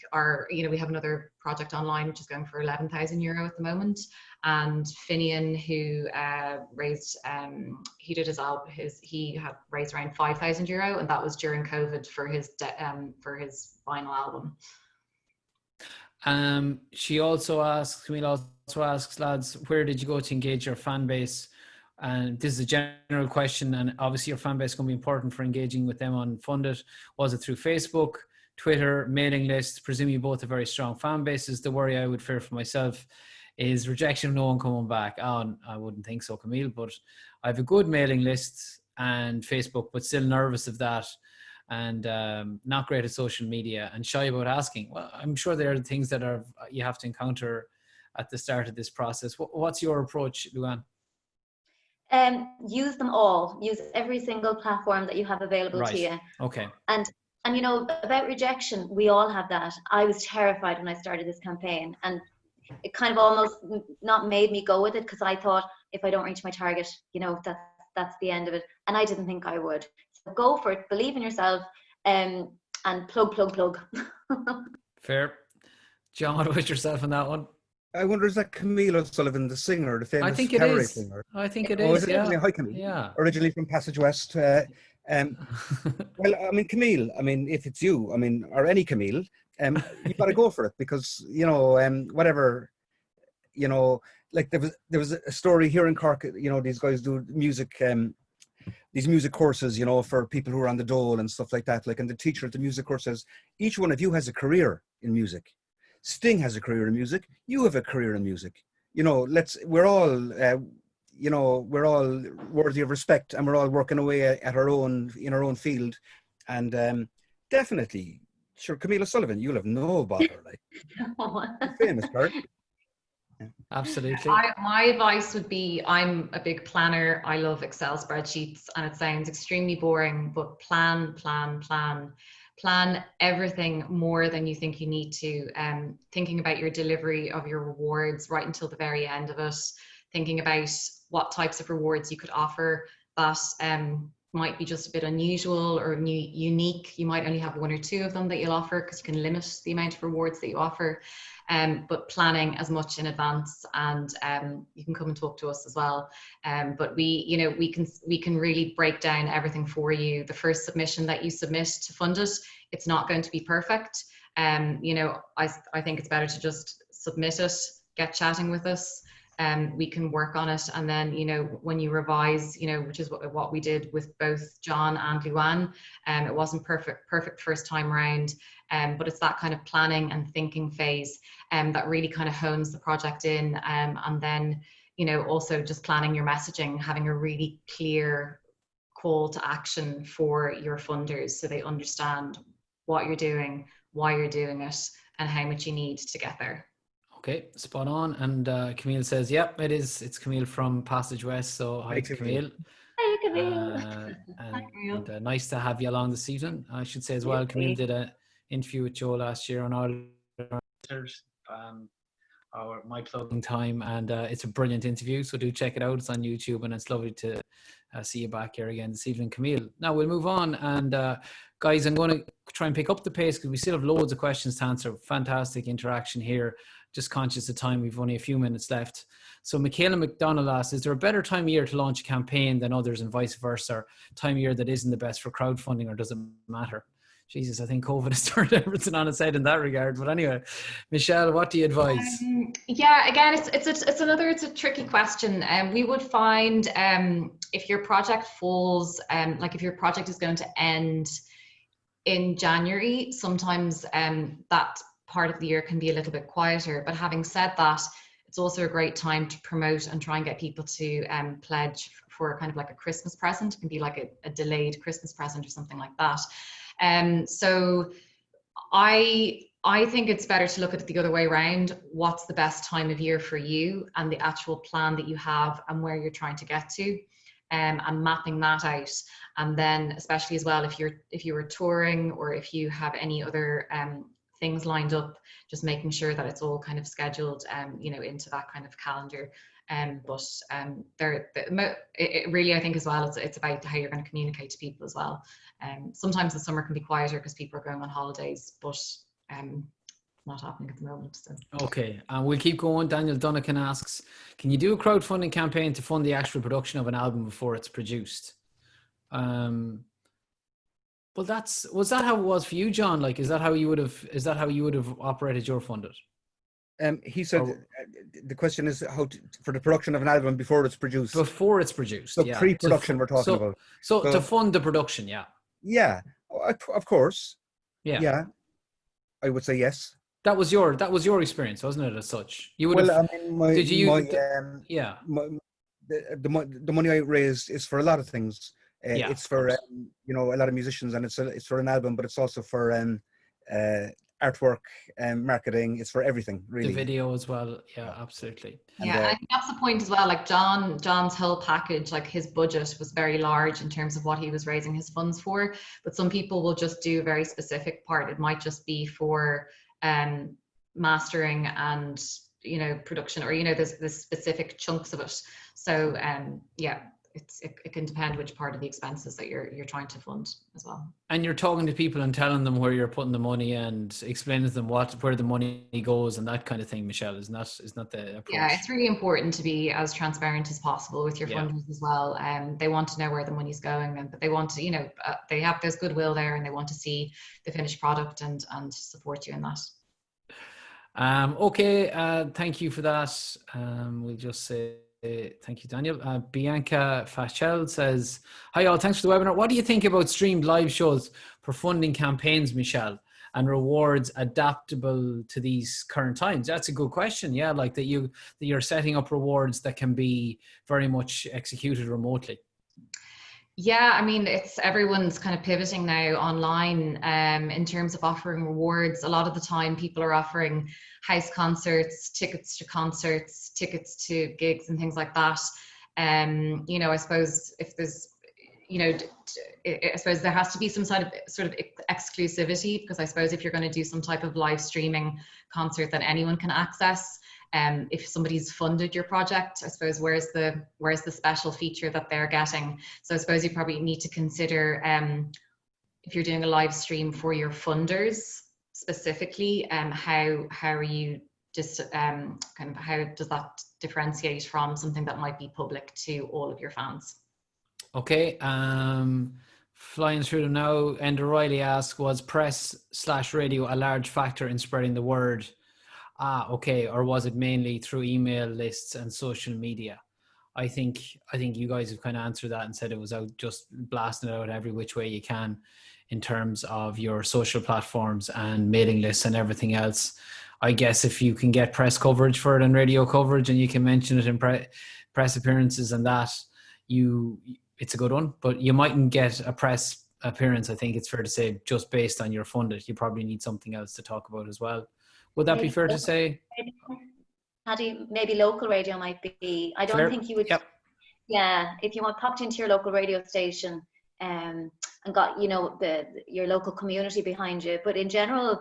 we have another project online which is going for 11,000 euro at the moment. And Finian, who raised, he did his album, he had raised around 5,000 euro, and that was during COVID for his final album. She also asks, Camille also asks, lads, where did you go to engage your fan base? And this is a general question, and obviously your fan base is going to be important for engaging with them on Fund It. Was it through Facebook, Twitter, mailing lists? Presume you both have very strong fan bases. The worry I would fear for myself is rejection, no one coming back. Oh, I wouldn't think so, Camille, but I have a good mailing list and Facebook, but still nervous of that, and not great at social media and shy about asking. Well, I'm sure there are things that you have to encounter at the start of this process. What's your approach, Luan? Use them all. Use every single platform that you have available to you. Okay. And you know, about rejection, we all have that. I was terrified when I started this campaign, and it kind of almost not made me go with it, because I thought, if I don't reach my target, you know, that's the end of it. And I didn't think I would. So go for it. Believe in yourself, and plug. Fair. John, what about yourself on that one? I wonder, is that Camille O'Sullivan, the singer, the famous cabaret singer? I think it is. Is it? Yeah. Hi, Camille. Yeah. Originally from Passage West. Well, I mean, Camille, I mean, if it's you, I mean, or any Camille, you got to go for it, because, you know, whatever, you know, like there was a story here in Cork, you know, these guys do music, these music courses, you know, for people who are on the dole and stuff like that. Like, and the teacher at the music course says, each one of you has a career in music. Sting has a career in music. You have a career in music. You know, we're all, you know, we're all worthy of respect, and we're all working away in our own field. And definitely, sure, Camille O'Sullivan, you'll have no bother, like, famous girl. Absolutely. My advice would be, I'm a big planner. I love Excel spreadsheets, and it sounds extremely boring, but plan everything more than you think you need to. Thinking about your delivery of your rewards right until the very end of it, thinking about what types of rewards you could offer that might be just a bit unusual or unique. You might only have 1 or 2 of them that you'll offer, because you can limit the amount of rewards that you offer. But planning as much in advance, and you can come and talk to us as well. But we can really break down everything for you. The first submission that you submit to Fund It, it's not going to be perfect. You know, I think it's better to just submit it, get chatting with us. We can work on it, and then, you know, when you revise, you know, which is what we did with both John and Luan, it wasn't perfect first time around, but it's that kind of planning and thinking phase that really kind of hones the project in, and then, you know, also just planning your messaging, having a really clear call to action for your funders, so they understand what you're doing, why you're doing it, and how much you need to get there. Okay, spot on. And Camille says, yep, it is. It's Camille from Passage West. So hi, Camille. Hi, Camille. And nice to have you along this evening. I should say as well, Camille did an interview with Joe last year on our our my plugging time, and it's a brilliant interview. So do check it out. It's on YouTube, and it's lovely to see you back here again this evening, Camille. Now we'll move on, and guys, I'm going to try and pick up the pace because we still have loads of questions to answer. Fantastic interaction here. Just conscious of time, we've only a few minutes left. So Michaela McDonald asks, is there a better time of year to launch a campaign than others and vice versa? Or time of year that isn't the best for crowdfunding, or does it matter? Jesus, I think COVID has turned everything on its head in that regard. But anyway, Michelle, what do you advise? Yeah, again, it's a tricky question. We would find if your project falls, like if your project is going to end in January, sometimes that part of the year can be a little bit quieter. But having said that, it's also a great time to promote and try and get people to pledge for kind of like a Christmas present. It can be like a delayed Christmas present or something like that. So I think it's better to look at it the other way around. What's the best time of year for you and the actual plan that you have and where you're trying to get to, and mapping that out. And then especially as well, if you were touring or if you have any other things lined up, just making sure that it's all kind of scheduled, into that kind of calendar. It really, I think as well, it's about how you're going to communicate to people as well. Sometimes the summer can be quieter because people are going on holidays, but not happening at the moment. So. Okay, we'll keep going. Daniel Dunnican asks, can you do a crowdfunding campaign to fund the actual production of an album before it's produced? Well, was that how it was for you, John? Like, is that how you would have operated your funded? He said the question is for the production of an album before it's produced. Before it's produced, so pre-production we're talking about. So to fund the production, yeah. Yeah, of course. Yeah, I would say yes. That was your experience, wasn't it? As such, you would have. The money I raised is for a lot of things. It's for a lot of musicians, and it's for an album, but it's also for artwork and marketing. It's for everything, really. The video as well. Yeah, absolutely. Yeah, I think that's the point as well. Like John's whole package, like his budget was very large in terms of what he was raising his funds for. But some people will just do a very specific part. It might just be for mastering and production, or there's specific chunks of it. So it can depend which part of the expenses that you're trying to fund as well. And you're talking to people and telling them where you're putting the money and explaining to them where the money goes and that kind of thing, Michelle. Isn't that the approach? Yeah, it's really important to be as transparent as possible with your funders as well. They want to know where the money's going, but they want to, there's goodwill there, and they want to see the finished product and support you in that. Okay, thank you for that. We'll just say thank you, Daniel. Bianca Fachel says, hi all, thanks for the webinar. What do you think about streamed live shows for funding campaigns, Michelle, and rewards adaptable to these current times? That's a good question. Yeah, like that you're setting up rewards that can be very much executed remotely. Yeah, I mean, everyone's kind of pivoting now online in terms of offering rewards. A lot of the time people are offering house concerts, tickets to concerts, tickets to gigs and things like that. I suppose if there's, I suppose there has to be some sort of exclusivity, because I suppose if you're going to do some type of live streaming concert that anyone can access, if somebody's funded your project, I suppose where's the special feature that they're getting? So I suppose you probably need to consider if you're doing a live stream for your funders specifically, how are you just how does that differentiate from something that might be public to all of your fans? Okay, flying through them now. Enda Riley asks, was press/radio a large factor in spreading the word? Okay. Or was it mainly through email lists and social media? I think you guys have kind of answered that and said it was out, just blasting it out every which way you can in terms of your social platforms and mailing lists and everything else. I guess if you can get press coverage for it and radio coverage, and you can mention it in press appearances and that, it's a good one. But you mightn't get a press appearance, I think it's fair to say, just based on your funded. You probably need something else to talk about as well. Would that be fair to say? Paddy, maybe local radio might be. I don't think you would. Yep. Yeah, if you popped into your local radio station and got your local community behind you. But in general,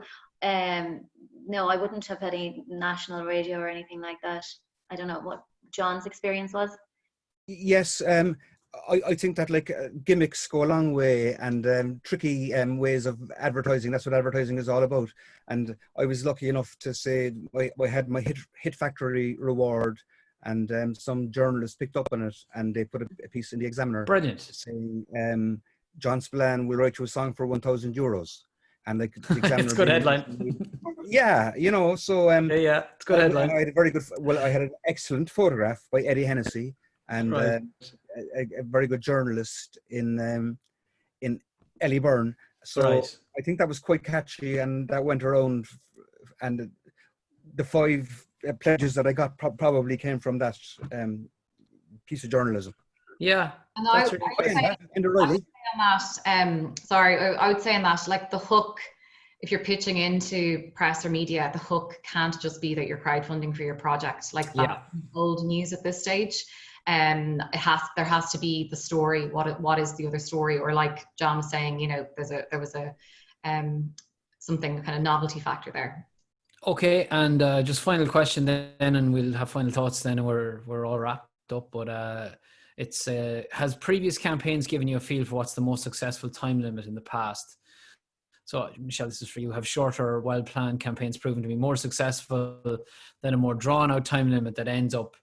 no, I wouldn't have any national radio or anything like that. I don't know what John's experience was. Yes, I think that like gimmicks go a long way, and tricky ways of advertising. That's what advertising is all about. And I was lucky enough to say I had my hit Factory reward, and some journalists picked up on it, and they put a piece in the Examiner. Brilliant. Saying John Spillane will write you a song for €1,000, and like the Examiner. It's a good headline. Yeah, you know. So yeah, it's a good headline. I had a very good. Well, I had an excellent photograph by Eddie Hennessy, and Right. a very good journalist in Ellie Byrne. So Right. I think that was quite catchy, and that went around. And the 5 pledges that I got probably came from that piece of journalism. Yeah. And That's I really would good. say, And O'Reilly. I would say on that, like the hook, if you're pitching into press or media, the hook can't just be that you're crowdfunding for your project. Like that's old news at this stage. There has to be the story. What is the other story? Or like John was saying, you know, there was a something kind of novelty factor there. Okay, and just final question then, and we'll have final thoughts then, and we're all wrapped up. But it's has previous campaigns given you a feel for what's the most successful time limit in the past? So, Michelle, this is for you. Have shorter, well-planned campaigns proven to be more successful than a more drawn-out time limit that ends up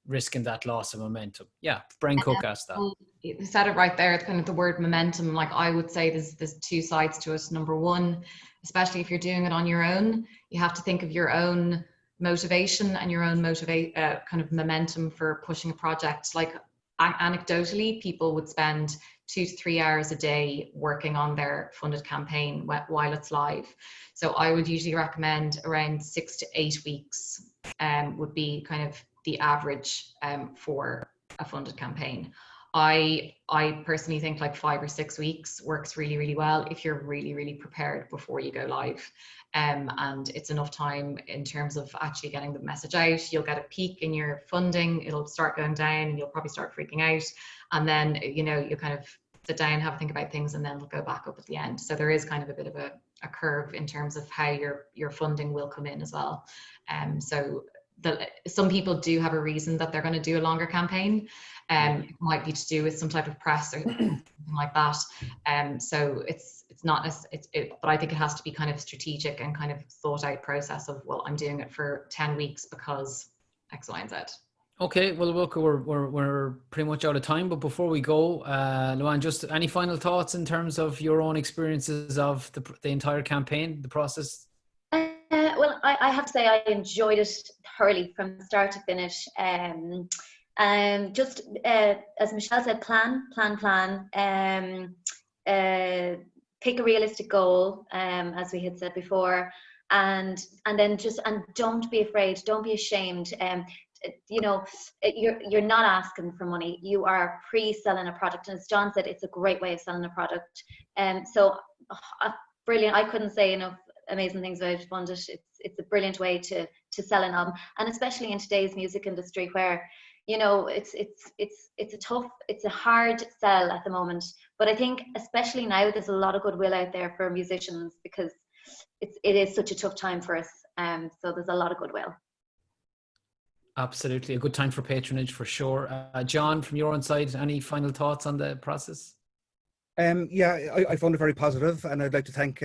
risking that loss of momentum? Yeah, Brian Cook asked that. You said it right there. It's kind of the word momentum. Like I would say there's 2 sides to it. Number one, especially if you're doing it on your own, you have to think of your own motivation and your own kind of momentum for pushing a project. Like anecdotally, people would spend 2 to 3 hours a day working on their funded campaign while it's live. So I would usually recommend around 6 to 8 weeks would be kind of the average for a funded campaign. I personally think like 5 or 6 weeks works really, really well if you're really, really prepared before you go live. And it's enough time in terms of actually getting the message out. You'll get a peak in your funding, it'll start going down, and you'll probably start freaking out. And then, you know, you kind of sit down, have a think about things, and then it'll go back up at the end. So there is kind of a bit of a curve in terms of how your funding will come in as well. So some people do have a reason that they're going to do a longer campaign. It might be to do with some type of press or something like that. So it's not but I think it has to be kind of strategic and kind of thought out process of, well, I'm doing it for 10 weeks because X, Y, and Z. Okay, well, look, we're pretty much out of time. But before we go, Luan, just any final thoughts in terms of your own experiences of the entire campaign, the process? Well, I have to say I enjoyed it thoroughly from start to finish. Just as Michelle said, plan. Pick a realistic goal, as we had said before, and then don't be afraid, don't be ashamed. You know, you're not asking for money. You are pre-selling a product, and as John said, it's a great way of selling a product. So brilliant. I couldn't say enough amazing things about Funded. It's a brilliant way to sell an album, and especially in today's music industry where, you know, it's a hard sell at the moment. But I think especially now there's a lot of goodwill out there for musicians because it is such a tough time for us. So there's a lot of goodwill. Absolutely, a good time for patronage for sure. John, from your own side, any final thoughts on the process? Yeah, I found it very positive, and I'd like to thank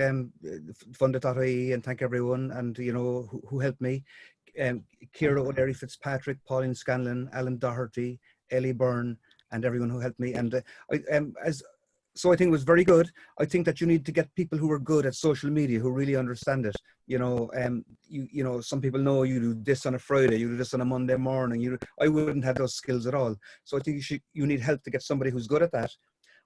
Funded.ie and thank everyone, and you know who helped me. Ciara O'Leary Fitzpatrick, Pauline Scanlon, Alan Doherty, Ellie Byrne, and everyone who helped me. And so I think it was very good. I think that you need to get people who are good at social media, who really understand it. You know, you know, some people know you do this on a Friday, you do this on a Monday morning. I wouldn't have those skills at all. So I think you need help to get somebody who's good at that.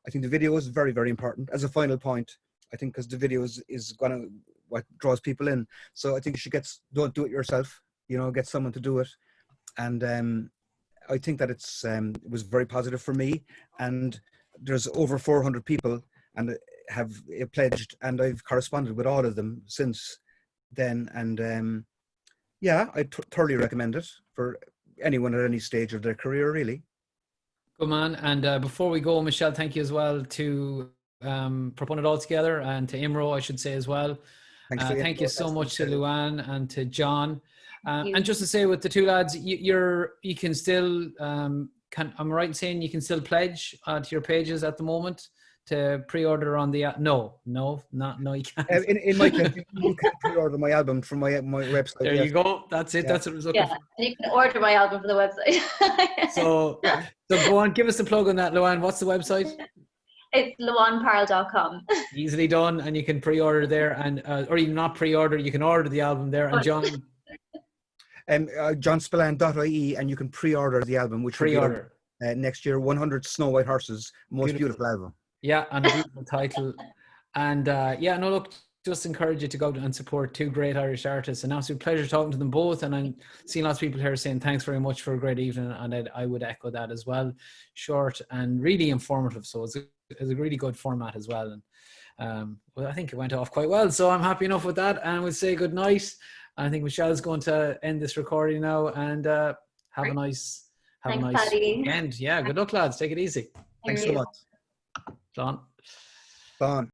I think the video is very, very important as a final point. I think because the video is what draws people in. So I think you should don't do it yourself. You know, get someone to do it. And I think that it was very positive for me. And there's over 400 people and have pledged, and I've corresponded with all of them since then. And yeah, I thoroughly recommend it for anyone at any stage of their career, really. Good man. And before we go, Michelle, thank you as well to for putting it all together, and to IMRO, I should say as well. Thank you so much to Luan and to John. you. And just to say with the two lads, you can still, I'm right in saying you can still pledge to your pages at the moment to pre-order on the, no, you can't. In my case, you can pre-order my album from my website. There you go. That's it. Yeah. That's what I was looking for. You can order my album from the website. So go on, give us a plug on that, Luan. What's the website? It's luanparle.com. Easily done, and you can pre-order there, and or even not pre-order, you can order the album there. And John, johnspillane.ie, and you can pre-order the album, which pre-order will be next year. 100 Snow White Horses, most beautiful album. Yeah, and a beautiful title. And look, just encourage you to go out and support two great Irish artists. An absolute pleasure talking to them both. And I'm seeing lots of people here saying thanks very much for a great evening. And I would echo that as well. Short and really informative. So it's a really good format as well. And well, I think it went off quite well. So I'm happy enough with that. And we'll say good night. I think Michelle's going to end this recording now. And have a nice weekend. Yeah, good luck, lads. Take it easy. Thanks so much. John. Don.